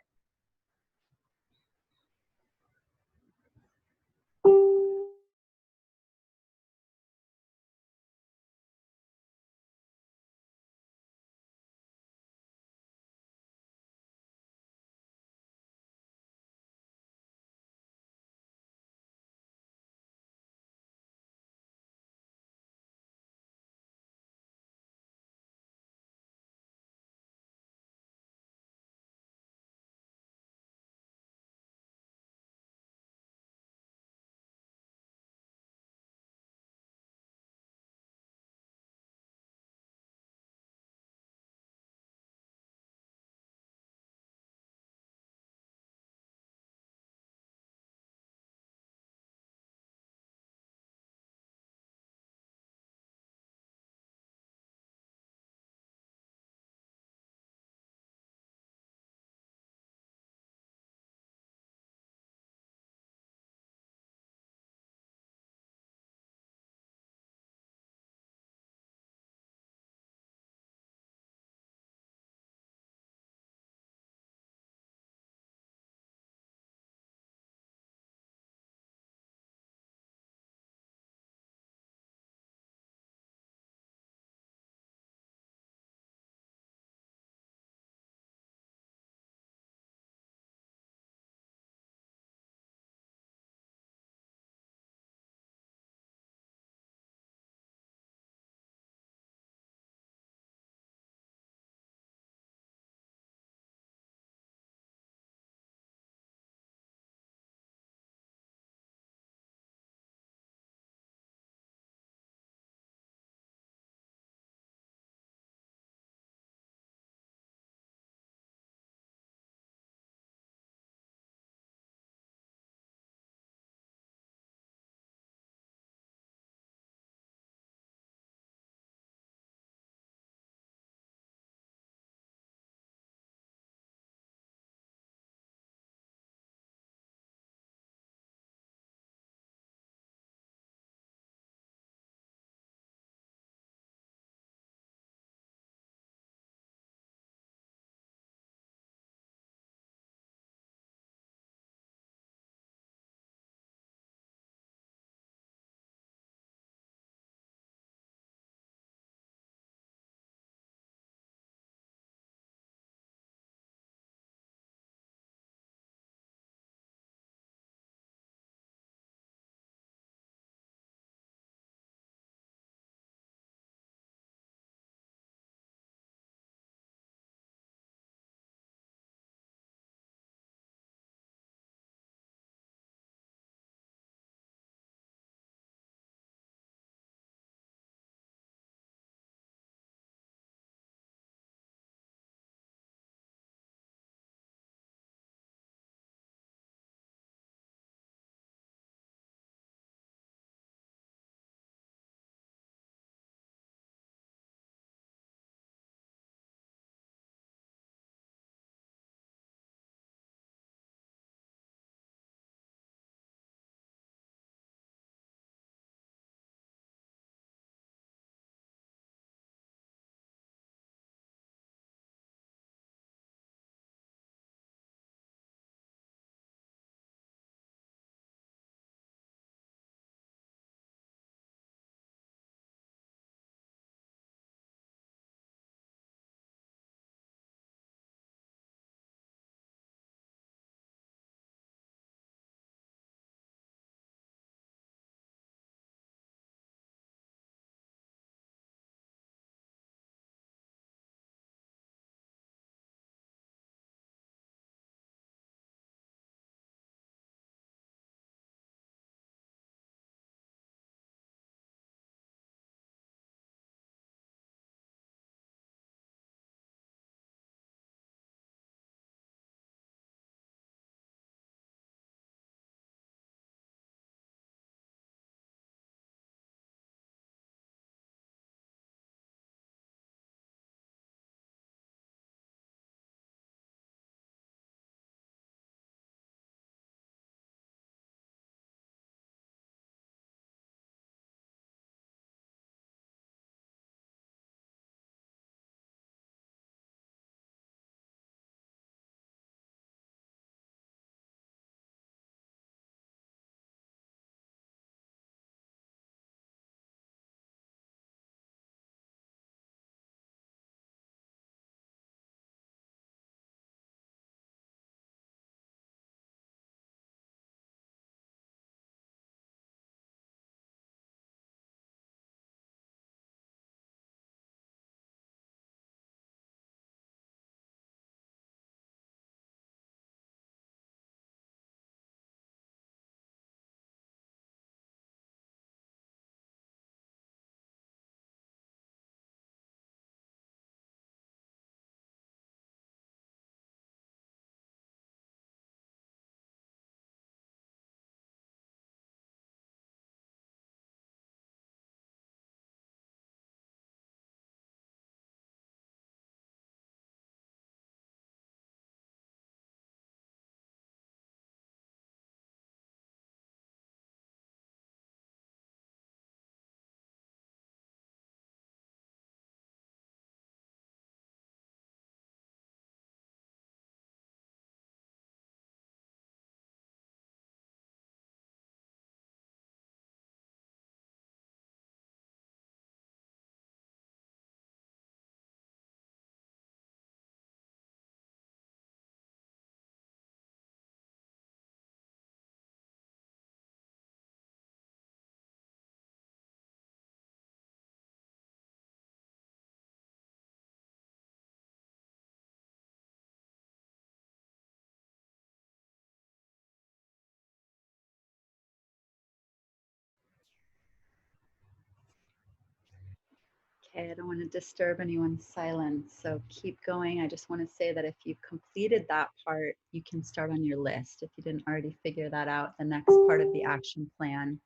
Speaker 1: Okay, I don't want to disturb anyone's silence, so keep going. I just want to say that if you've completed that part, you can start on your list. If you didn't already figure that out, the next part of the action plan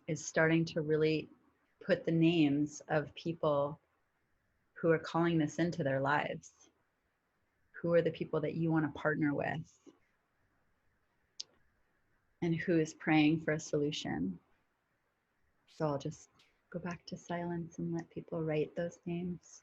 Speaker 1: is starting to really put the names of people who are calling this into their lives. Who are the people that you want to partner with? And who is praying for a solution? So I'll just go back to silence and let people write those names.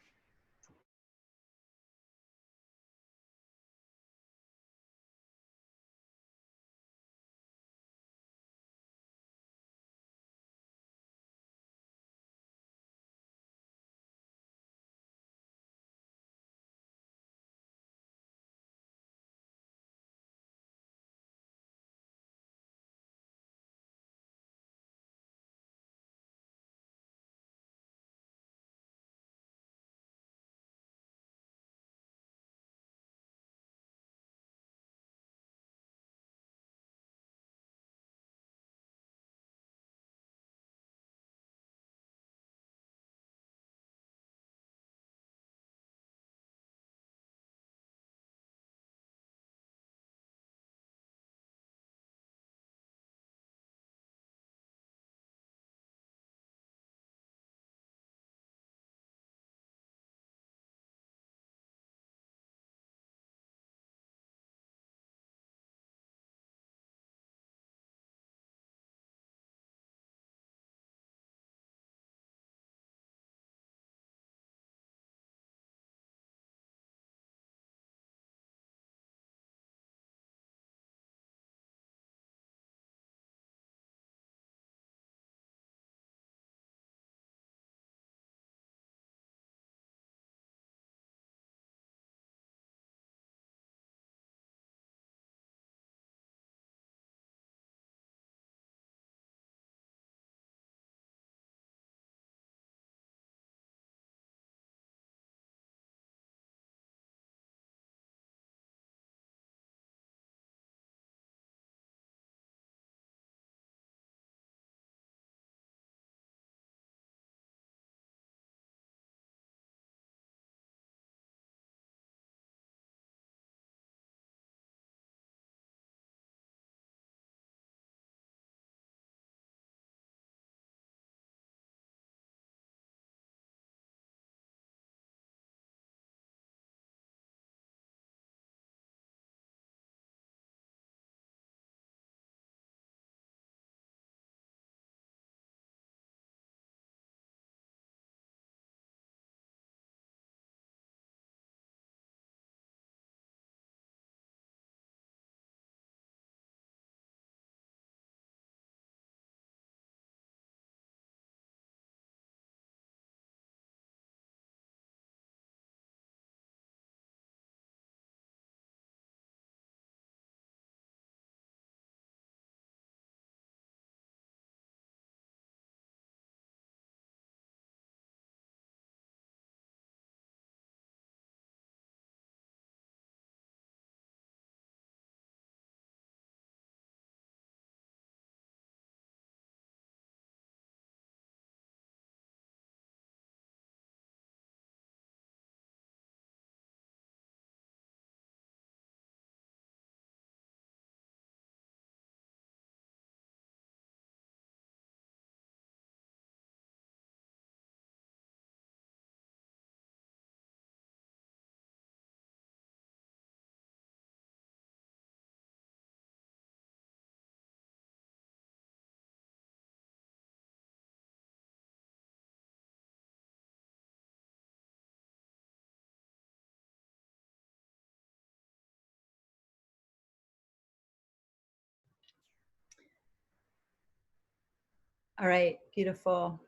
Speaker 1: All right, beautiful.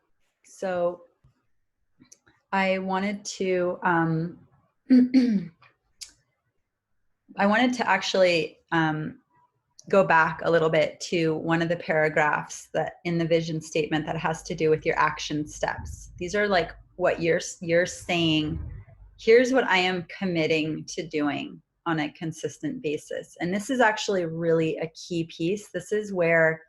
Speaker 1: So I wanted to actually go back a little bit to one of the paragraphs that in the vision statement that has to do with your action steps. These are like what you're saying, here's what I am committing to doing on a consistent basis. And this is actually really a key piece. This is where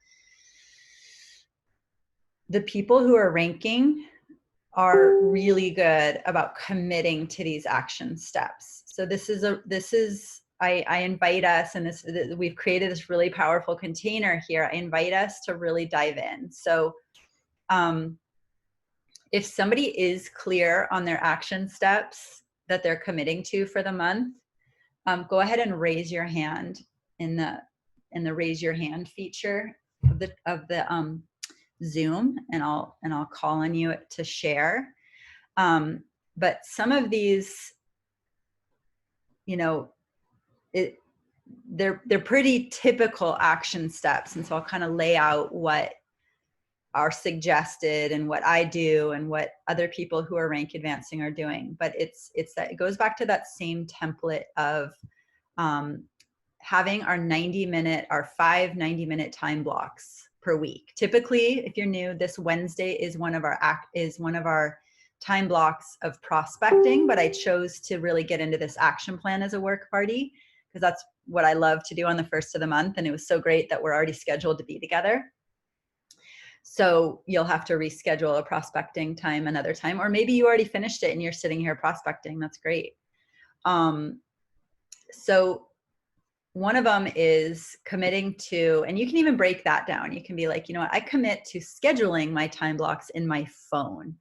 Speaker 1: the people who are ranking are really good about committing to these action steps. So I invite us, and we've created this really powerful container here. I invite us to really dive in. So if somebody is clear on their action steps that they're committing to for the month, go ahead and raise your hand in the raise your hand feature of the Zoom, and I'll call on you to share. But some of these, you know, they're pretty typical action steps, and so I'll kind of lay out what are suggested and what I do and what other people who are rank advancing are doing. But it's that it goes back to that same template of having our 5 90-minute time blocks per week. Typically, if you're new, this Wednesday is one of our time blocks of prospecting, but I chose to really get into this action plan as a work party because that's what I love to do on the first of the month. And it was so great that we're already scheduled to be together. So you'll have to reschedule a prospecting time another time, or maybe you already finished it and you're sitting here prospecting. That's great. So one of them is committing to, and you can even break that down. You can be like, you know what, I commit to scheduling my time blocks in my phone.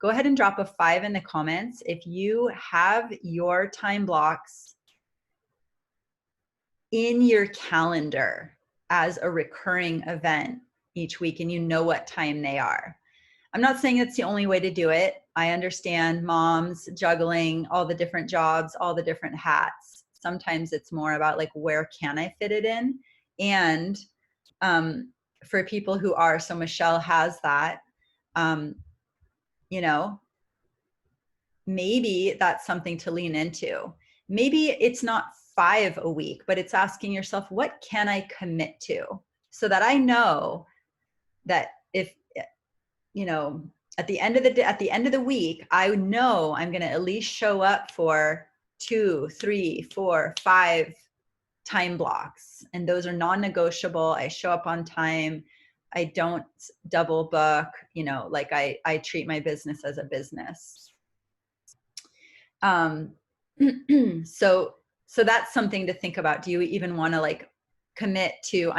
Speaker 1: Go ahead and drop a 5 in the comments if you have your time blocks in your calendar as a recurring event each week and you know what time they are. I'm not saying it's the only way to do it. I understand moms juggling all the different jobs, all the different hats. Sometimes it's more about like, where can I fit it in? And for people who are, so Michelle has that, you know, maybe that's something to lean into. Maybe it's not 5 a week, but it's asking yourself, what can I commit to? So that I know that if, you know, at the end of the week, I know I'm going to at least show up for 2, 3, 4, 5 time blocks. And those are non-negotiable. I show up on time. I don't double book, you know, like I treat my business as a business. So that's something to think about. Do you even want to like commit to,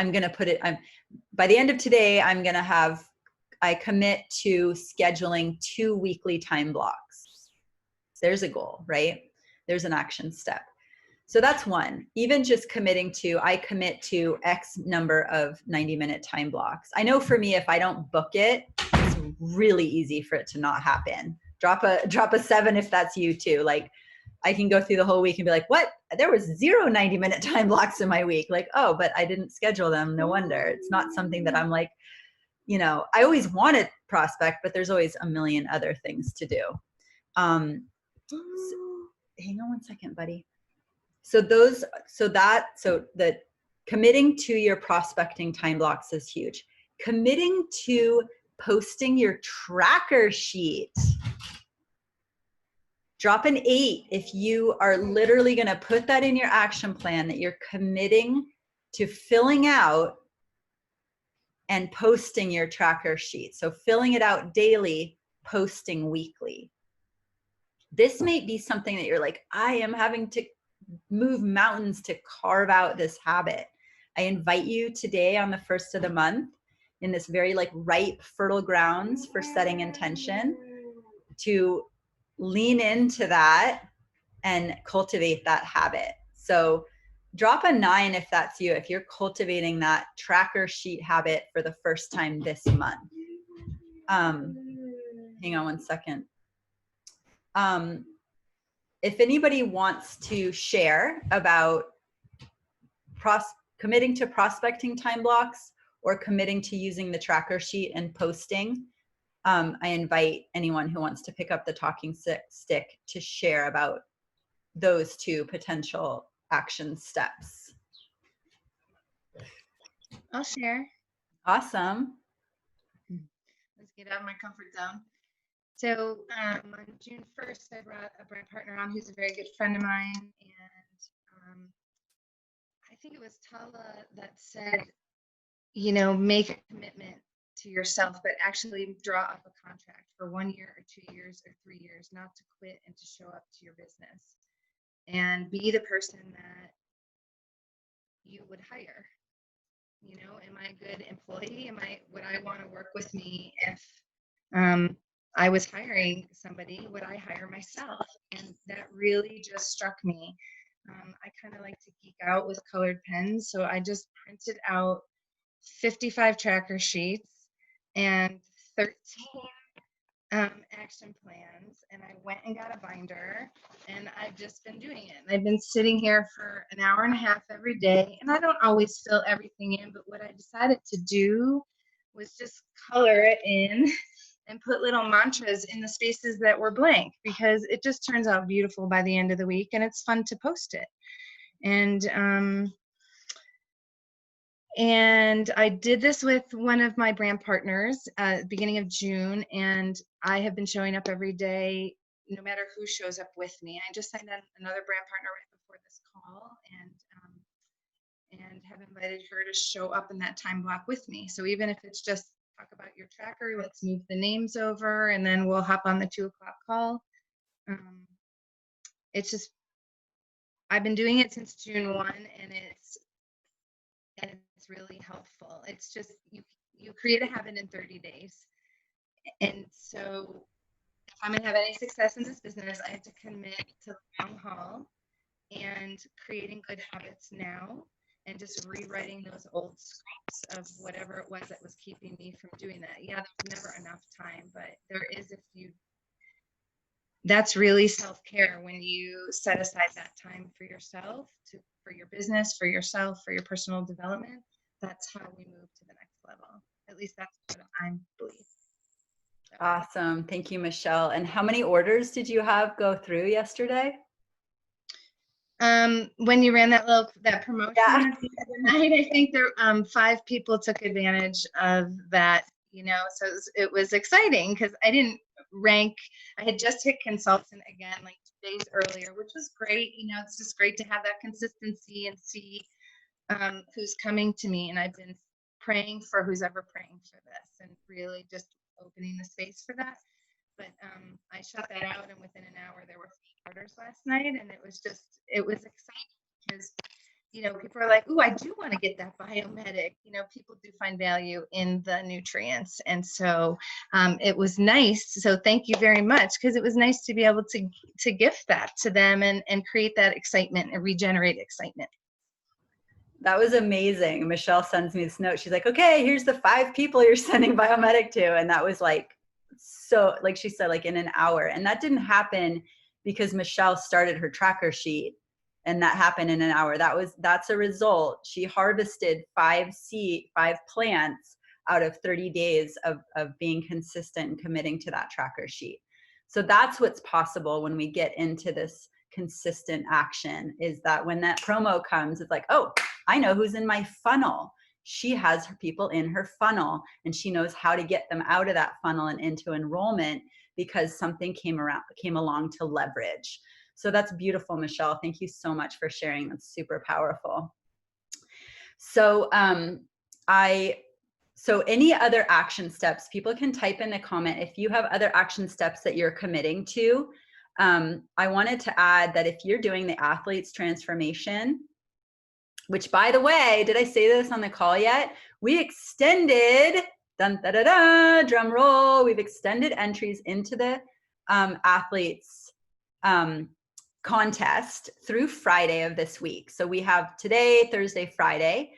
Speaker 1: by the end of today, I commit to scheduling 2 weekly time blocks. There's a goal, right? There's an action step. So that's one. Even just committing to, I commit to X number of 90-minute time blocks. I know for me, if I don't book it, it's really easy for it to not happen. Drop a 7 if that's you too. Like, I can go through the whole week and be like, what? There was 0 90-minute time blocks in my week. Like, oh, but I didn't schedule them. No wonder. It's not something that I'm like, you know, I always want to prospect, but there's always a million other things to do. So, hang on one second, buddy. So the committing to your prospecting time blocks is huge. Committing to posting your tracker sheet. Drop an 8 if you are literally going to put that in your action plan, that you're committing to filling out and posting your tracker sheet. So filling it out daily, posting weekly. This may be something that you're like, I am having to move mountains to carve out this habit. I invite you today on the first of the month, in this very like ripe, fertile grounds for setting intention, to lean into that and cultivate that habit. So drop a 9 if that's you, if you're cultivating that tracker sheet habit for the first time this month. Hang on one second. If anybody wants to share about committing to prospecting time blocks or committing to using the tracker sheet and posting, I invite anyone who wants to pick up the talking stick to share about those 2 potential action steps.
Speaker 6: I'll share.
Speaker 1: Awesome.
Speaker 6: Let's get out of my comfort zone. So on June 1st, I brought a brand partner on who's a very good friend of mine. And I think it was Tala that said, you know, make a commitment to yourself, but actually draw up a contract for 1 year or 2 years or 3 years, not to quit and to show up to your business and be the person that you would hire. You know, am I a good employee? Would I want to work with me if I was hiring somebody? Would I hire myself? And that really just struck me. I kind of like to geek out with colored pens, so I just printed out 55 tracker sheets and 13 action plans, and I went and got a binder, and I've just been doing it. And I've been sitting here for an hour and a half every day, and I don't always fill everything in, but what I decided to do was just color it in and put little mantras in the spaces that were blank, because it just turns out beautiful by the end of the week, and it's fun to post it. And I did this with one of my brand partners beginning of June, and I have been showing up every day, no matter who shows up with me. I just signed on another brand partner right before this call, and have invited her to show up in that time block with me. So even if it's just talk about your tracker, let's move the names over, and then we'll hop on the 2 o'clock call. It's just, I've been doing it since June 1, and it's really helpful. It's just, you create a habit in 30 days. And so if I'm gonna have any success in this business, I have to commit to the long haul and creating good habits now, and just rewriting those old scripts of whatever it was that was keeping me from doing that. Yeah, there's never enough time, but there is, that's really self-care when you set aside that time for yourself, for your business, for yourself, for your personal development. That's how we move to the next level. At least that's what I believe. So.
Speaker 1: Awesome. Thank you, Michelle. And how many orders did you have go through yesterday?
Speaker 6: When you ran that promotion at the end of the night, I think there 5 people took advantage of that, you know, so it was exciting because I didn't rank. I had just hit consultant again like 2 days earlier, which was great. You know, it's just great to have that consistency and see who's coming to me. And I've been praying for who's ever praying for this, and really just opening the space for that. But I shut that out, and within an hour there were 3 orders last night, and it was exciting because, you know, people are like, "Ooh, I do want to get that Biomedic." You know, people do find value in the nutrients, and so it was nice. So thank you very much, because it was nice to be able to gift that to them and create that excitement and regenerate excitement.
Speaker 1: That was amazing. Michelle sends me this note. She's like, "Okay, here's the 5 people you're sending Biomedic to," and that was like, so like she said, like in an hour. And that didn't happen because Michelle started her tracker sheet, and that happened in an hour. That's a result. She harvested 5 plants out of 30 days of being consistent and committing to that tracker sheet. So that's what's possible when we get into this consistent action, is that when that promo comes, it's like, oh, I know who's in my funnel. She has her people in her funnel, and she knows how to get them out of that funnel and into enrollment because something came along to leverage. So that's beautiful, Michelle. Thank you so much for sharing. That's super powerful. So so any other action steps, people can type in the comment if you have other action steps that you're committing to. I wanted to add that if you're doing the athletes transformation, which, by the way, did I say this on the call yet? We extended, dun, da, da, da, drum roll, we've extended entries into the athletes contest through Friday of this week. So we have today, Thursday, Friday,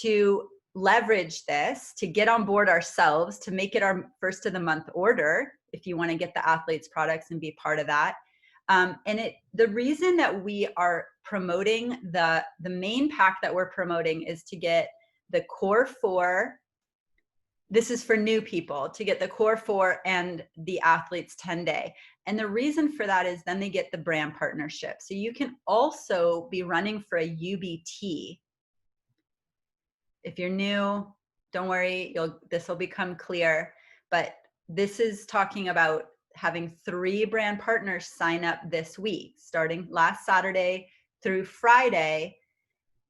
Speaker 1: to leverage this, to get on board ourselves, to make it our first of the month order, if you want to get the athletes products and be part of that. And the reason that we are promoting the main pack that we're promoting is to get the core 4. This is for new people, to get the core 4 and the athletes 10-day. And the reason for that is then they get the brand partnership. So you can also be running for a UBT. If you're new, don't worry, this will become clear. But this is talking about having 3 brand partners sign up this week, starting last Saturday through Friday.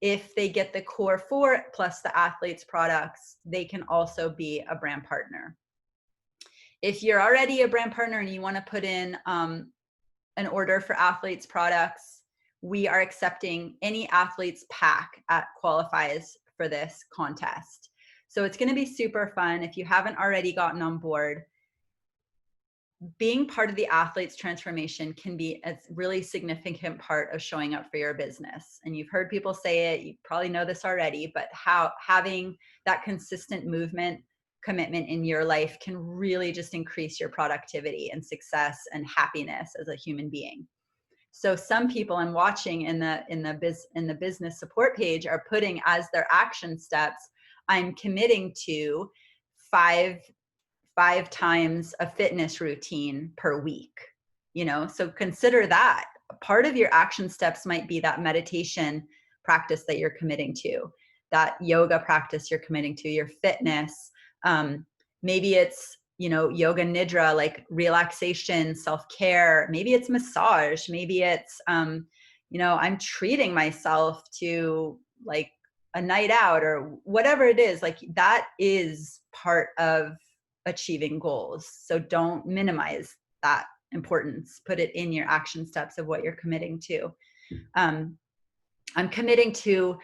Speaker 1: if they get the core 4 plus the athletes products, they can also be a brand partner. If you're already a brand partner and you want to put in an order for athletes products, we are accepting any athletes pack qualifies for this contest. So it's going to be super fun. If you haven't already gotten on board, being part of the athletes transformation can be a really significant part of showing up for your business. And you've heard people say it, you probably know this already, but how having that consistent movement commitment in your life can really just increase your productivity and success and happiness as a human being. So some people I'm watching in the business support page are putting as their action steps, I'm committing to five times a fitness routine per week. So consider that. Part of your action steps might be that meditation practice that you're committing to, that yoga practice you're committing to, your fitness. Maybe it's, yoga nidra, like relaxation, self-care. Maybe it's massage. Maybe it's, I'm treating myself to like a night out or whatever it is. Like that is part of achieving goals. So don't minimize that importance. Put it in your action steps of what you're committing to. I'm committing to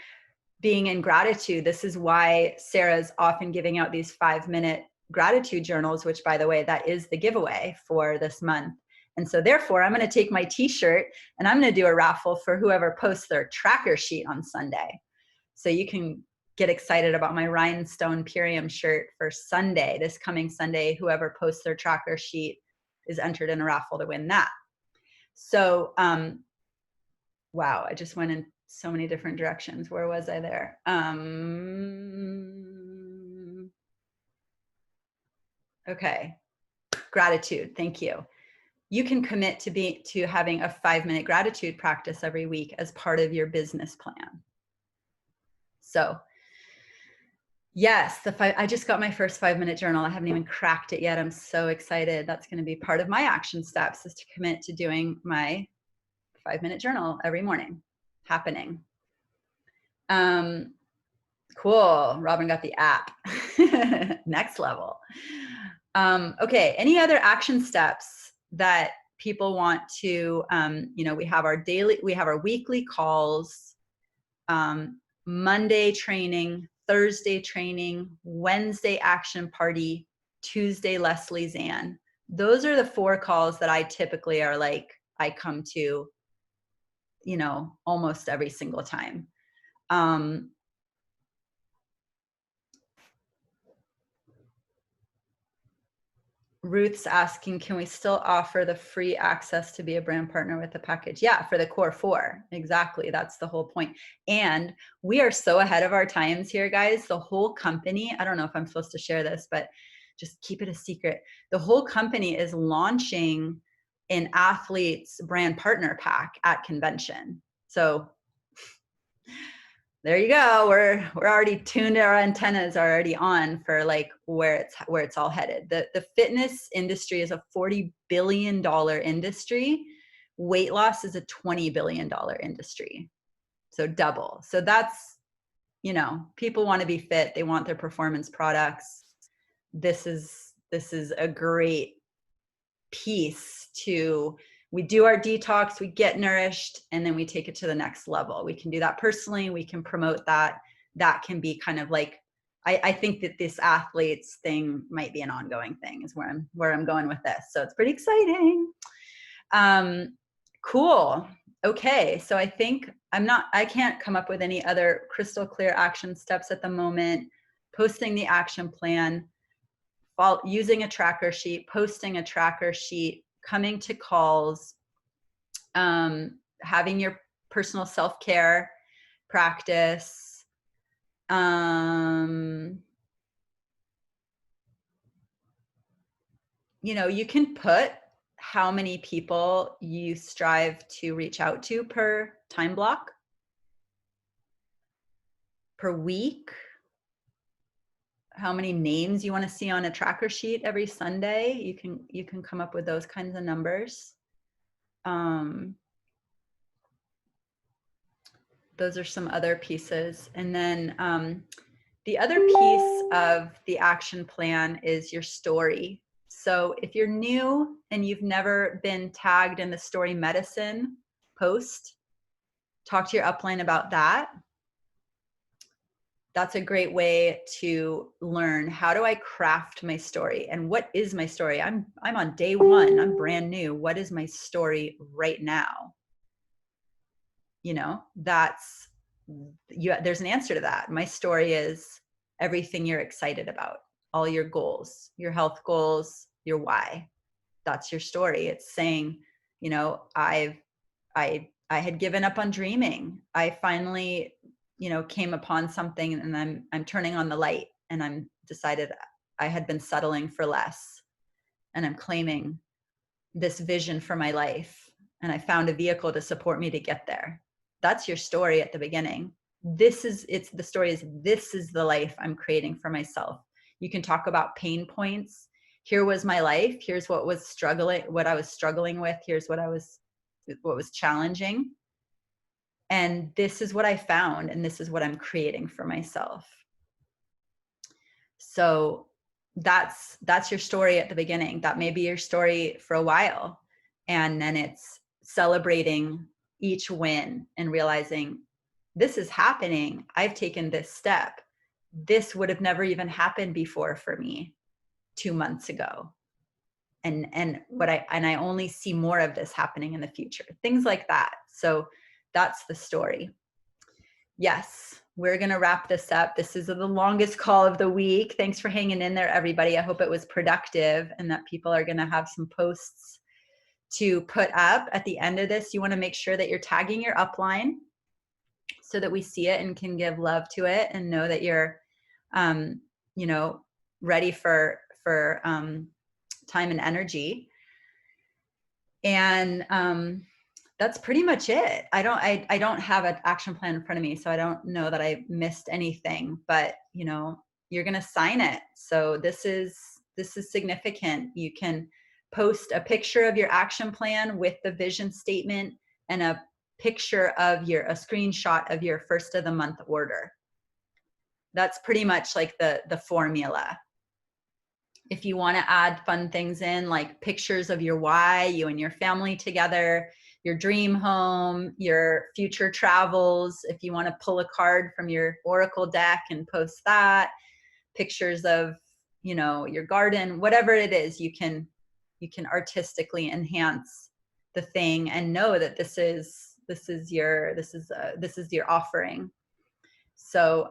Speaker 1: being in gratitude. This is why Sarah's often giving out these 5-minute gratitude journals, which by the way, that is the giveaway for this month. And so therefore I'm going to take my t-shirt and I'm going to do a raffle for whoever posts their tracker sheet on Sunday. So you can get excited about my Rhinestone Purium shirt for Sunday, this coming Sunday. Whoever posts their tracker sheet is entered in a raffle to win that. So, wow, I just went in so many different directions. Where was I there? Okay, gratitude, thank you. You can commit to having a 5-minute gratitude practice every week as part of your business plan. So, yes, I just got my first 5-minute journal. I haven't even cracked it yet. I'm so excited. That's going to be part of my action steps, is to commit to doing my 5-minute journal every morning. Happening. Cool. Robin got the app. Next level. Okay. Any other action steps that people want to, we have our weekly calls, Monday training, Thursday training, Wednesday action party, Tuesday Leslie Zan. Those are the 4 calls that I typically are like, I come to, almost every single time. Ruth's asking, can we still offer the free access to be a brand partner with the package? Yeah, for the core 4. Exactly. That's the whole point. And we are so ahead of our times here, guys. The whole company, I don't know if I'm supposed to share this, but just keep it a secret. The whole company is launching an athletes brand partner pack at convention. So there you go. We're already tuned. Our antennas are already on for like where it's all headed. The fitness industry is a $40 billion industry. Weight loss is a $20 billion industry. So double. So that's, people want to be fit. They want their performance products. This is a great piece to, we do our detox, we get nourished, and then we take it to the next level. We can do that personally. We can promote that. That can be kind of like, I think that this athletes thing might be an ongoing thing, is where I'm going with this. So it's pretty exciting. Cool. Okay. So I think I can't come up with any other crystal clear action steps at the moment. Posting the action plan, using a tracker sheet, posting a tracker sheet, coming to calls, having your personal self-care practice, you can put how many people you strive to reach out to per time block, per week, how many names you want to see on a tracker sheet every Sunday. You can come up with those kinds of numbers. those are some other pieces. And then the other piece of the action plan is your story. So if you're new and you've never been tagged in the Story Medicine post, talk to your upline about that. That's a great way to learn, how do I craft my story and what is my story? I'm on day one, I'm brand new. What is my story right now? You know, there's an answer to that. My story is everything you're excited about, all your goals, your health goals, your why. That's your story. It's saying, you know, I had given up on dreaming. I finally, you know, came upon something, and I'm turning on the light, and I'm decided I had been settling for less, and I'm claiming this vision for my life, and I found a vehicle to support me to get there. That's your story at the beginning. The story is, this is the life I'm creating for myself. You can talk about pain points. Here was my life. Here's what I was struggling with. Here's what was challenging. And this is what I found, and this is what I'm creating for myself. So that's your story at the beginning. That may be your story for a while. And then it's celebrating each win and realizing, this is happening. I've taken this step. This would have never even happened before for me 2 months ago. And I only see more of this happening in the future. Things like that. So that's the story. Yes, we're going to wrap this up. This is the longest call of the week. Thanks for hanging in there, everybody. I hope it was productive and that people are going to have some posts to put up at the end of this. You want to make sure that you're tagging your upline so that we see it and can give love to it and know that you're, you know, ready for time and energy. And that's pretty much it. I don't have an action plan in front of me, so I don't know that I missed anything, but you know, you're going to sign it. So this is significant. You can post a picture of your action plan with the vision statement and a picture of a screenshot of your first of the month order. That's pretty much like the formula. If you want to add fun things in, like pictures of your why, you and your family together, your dream home, your future travels, if you want to pull a card from your Oracle deck and post that, pictures of, you know, your garden, whatever it is, you can artistically enhance the thing and know that this is your offering. So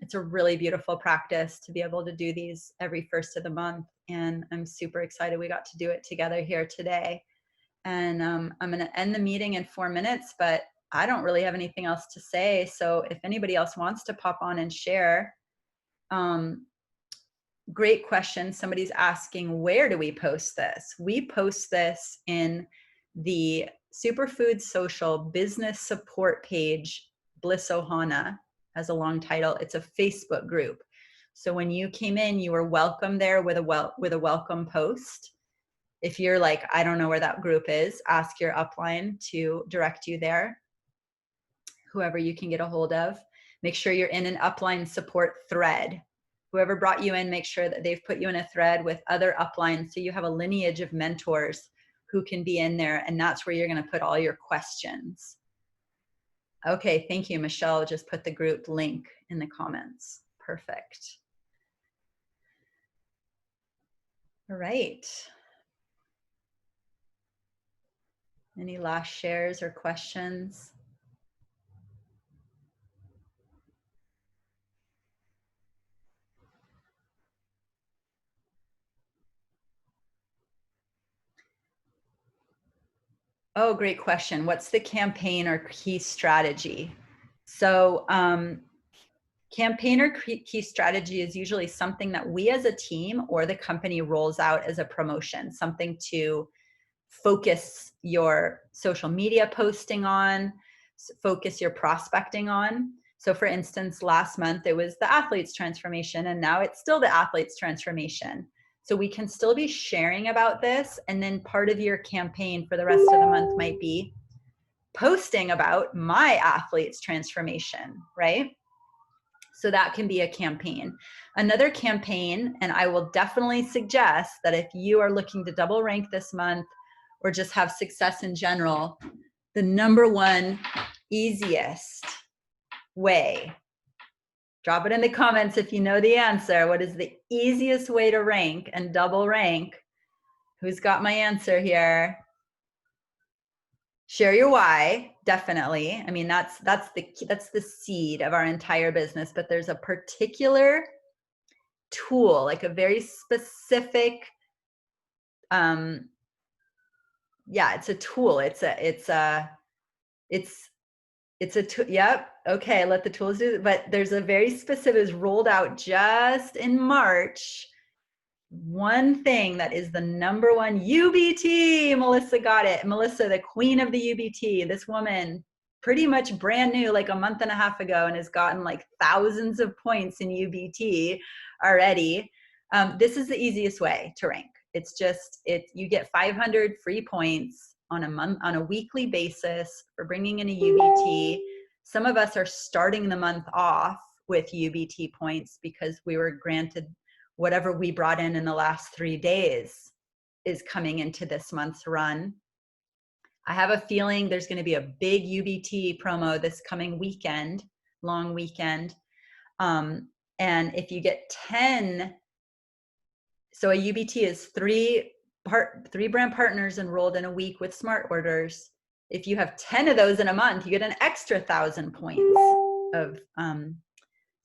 Speaker 1: it's a really beautiful practice to be able to do these every first of the month. And I'm super excited we got to do it together here today. And I'm going to end the meeting in 4 minutes, but I don't really have anything else to say. So if anybody else wants to pop on and share, great question. Somebody's asking, where do we post this? We post this in the Superfood Social business support page. Bliss Ohana has a long title. It's a Facebook group. So when you came in, you were welcome there with a welcome post. If you're like, I don't know where that group is, ask your upline to direct you there, whoever you can get a hold of. Make sure you're in an upline support thread. Whoever brought you in, make sure that they've put you in a thread with other uplines so you have a lineage of mentors who can be in there, and that's where you're going to put all your questions. Okay, thank you. Michelle just put the group link in the comments. Perfect. All right. Any last shares or questions? Oh, great question. What's the campaign or key strategy? So campaign or key strategy is usually something that we as a team or the company rolls out as a promotion, something to focus your social media posting on, focus your prospecting on. So for instance, last month it was the athlete's transformation, and now it's still the athlete's transformation. So we can still be sharing about this, and then part of your campaign for the rest of the month might be posting about my athlete's transformation, right? So that can be a campaign. Another campaign, and I will definitely suggest that if you are looking to double rank this month or just have success in general, the number one easiest way, drop it in the comments if you know the answer. What is the easiest way to rank and double rank? Who's got my answer here? Share your why, definitely. I mean, that's the seed of our entire business, but there's a particular tool, like a very specific, it's a tool. Yep. Okay. Let the tools do it. But there's a very specific, is rolled out just in March. One thing that is the number one UBT. Melissa got it. Melissa, the queen of the UBT. This woman, pretty much brand new, like a month and a half ago, and has gotten like thousands of points in UBT already. This is the easiest way to rank. It's just, you get 500 free points on a weekly basis for bringing in a UBT. Some of us are starting the month off with UBT points because we were granted whatever we brought in the last 3 days is coming into this month's run. I have a feeling there's going to be a big UBT promo this coming weekend, long weekend. And if you get 10, so a UBT is three brand partners enrolled in a week with smart orders. If you have 10 of those in a month, you get an extra 1,000 points of,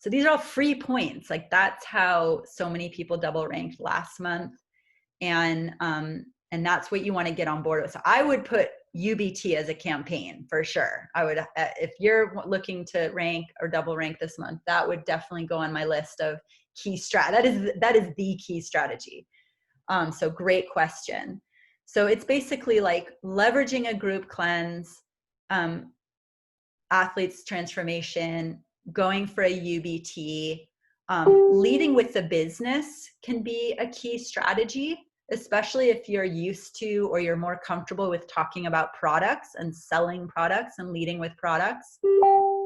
Speaker 1: so these are all free points. Like that's how so many people double ranked last month. And that's what you want to get on board with. So I would put UBT as a campaign for sure. I would, if you're looking to rank or double rank this month, that would definitely go on my list of key that is the key strategy. So great question. So it's basically like leveraging a group cleanse, athletes transformation, going for a UBT, leading with the business can be a key strategy, especially if you're used to or you're more comfortable with talking about products and selling products and leading with products.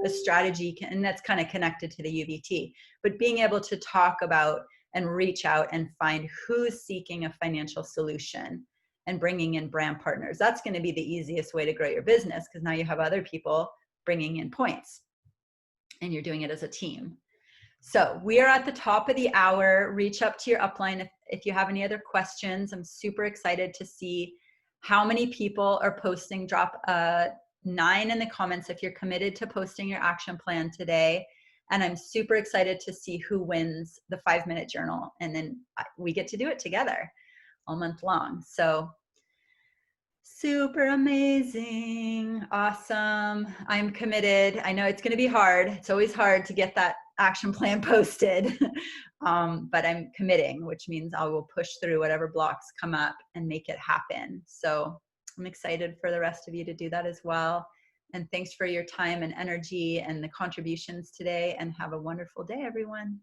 Speaker 1: A strategy can, and that's kind of connected to the UBT, but being able to talk about and reach out and find who's seeking a financial solution and bringing in brand partners. That's going to be the easiest way to grow your business because now you have other people bringing in points and you're doing it as a team. So we are at the top of the hour. Reach up to your upline if you have any other questions. I'm super excited to see how many people are posting. Drop a 9 in the comments if you're committed to posting your action plan today. And I'm super excited to see who wins the 5-minute journal. And then we get to do it together all month long. So super amazing. Awesome. I'm committed. I know it's going to be hard. It's always hard to get that action plan posted, but I'm committing, which means I will push through whatever blocks come up and make it happen. So I'm excited for the rest of you to do that as well. And thanks for your time and energy and the contributions today, and have a wonderful day, everyone.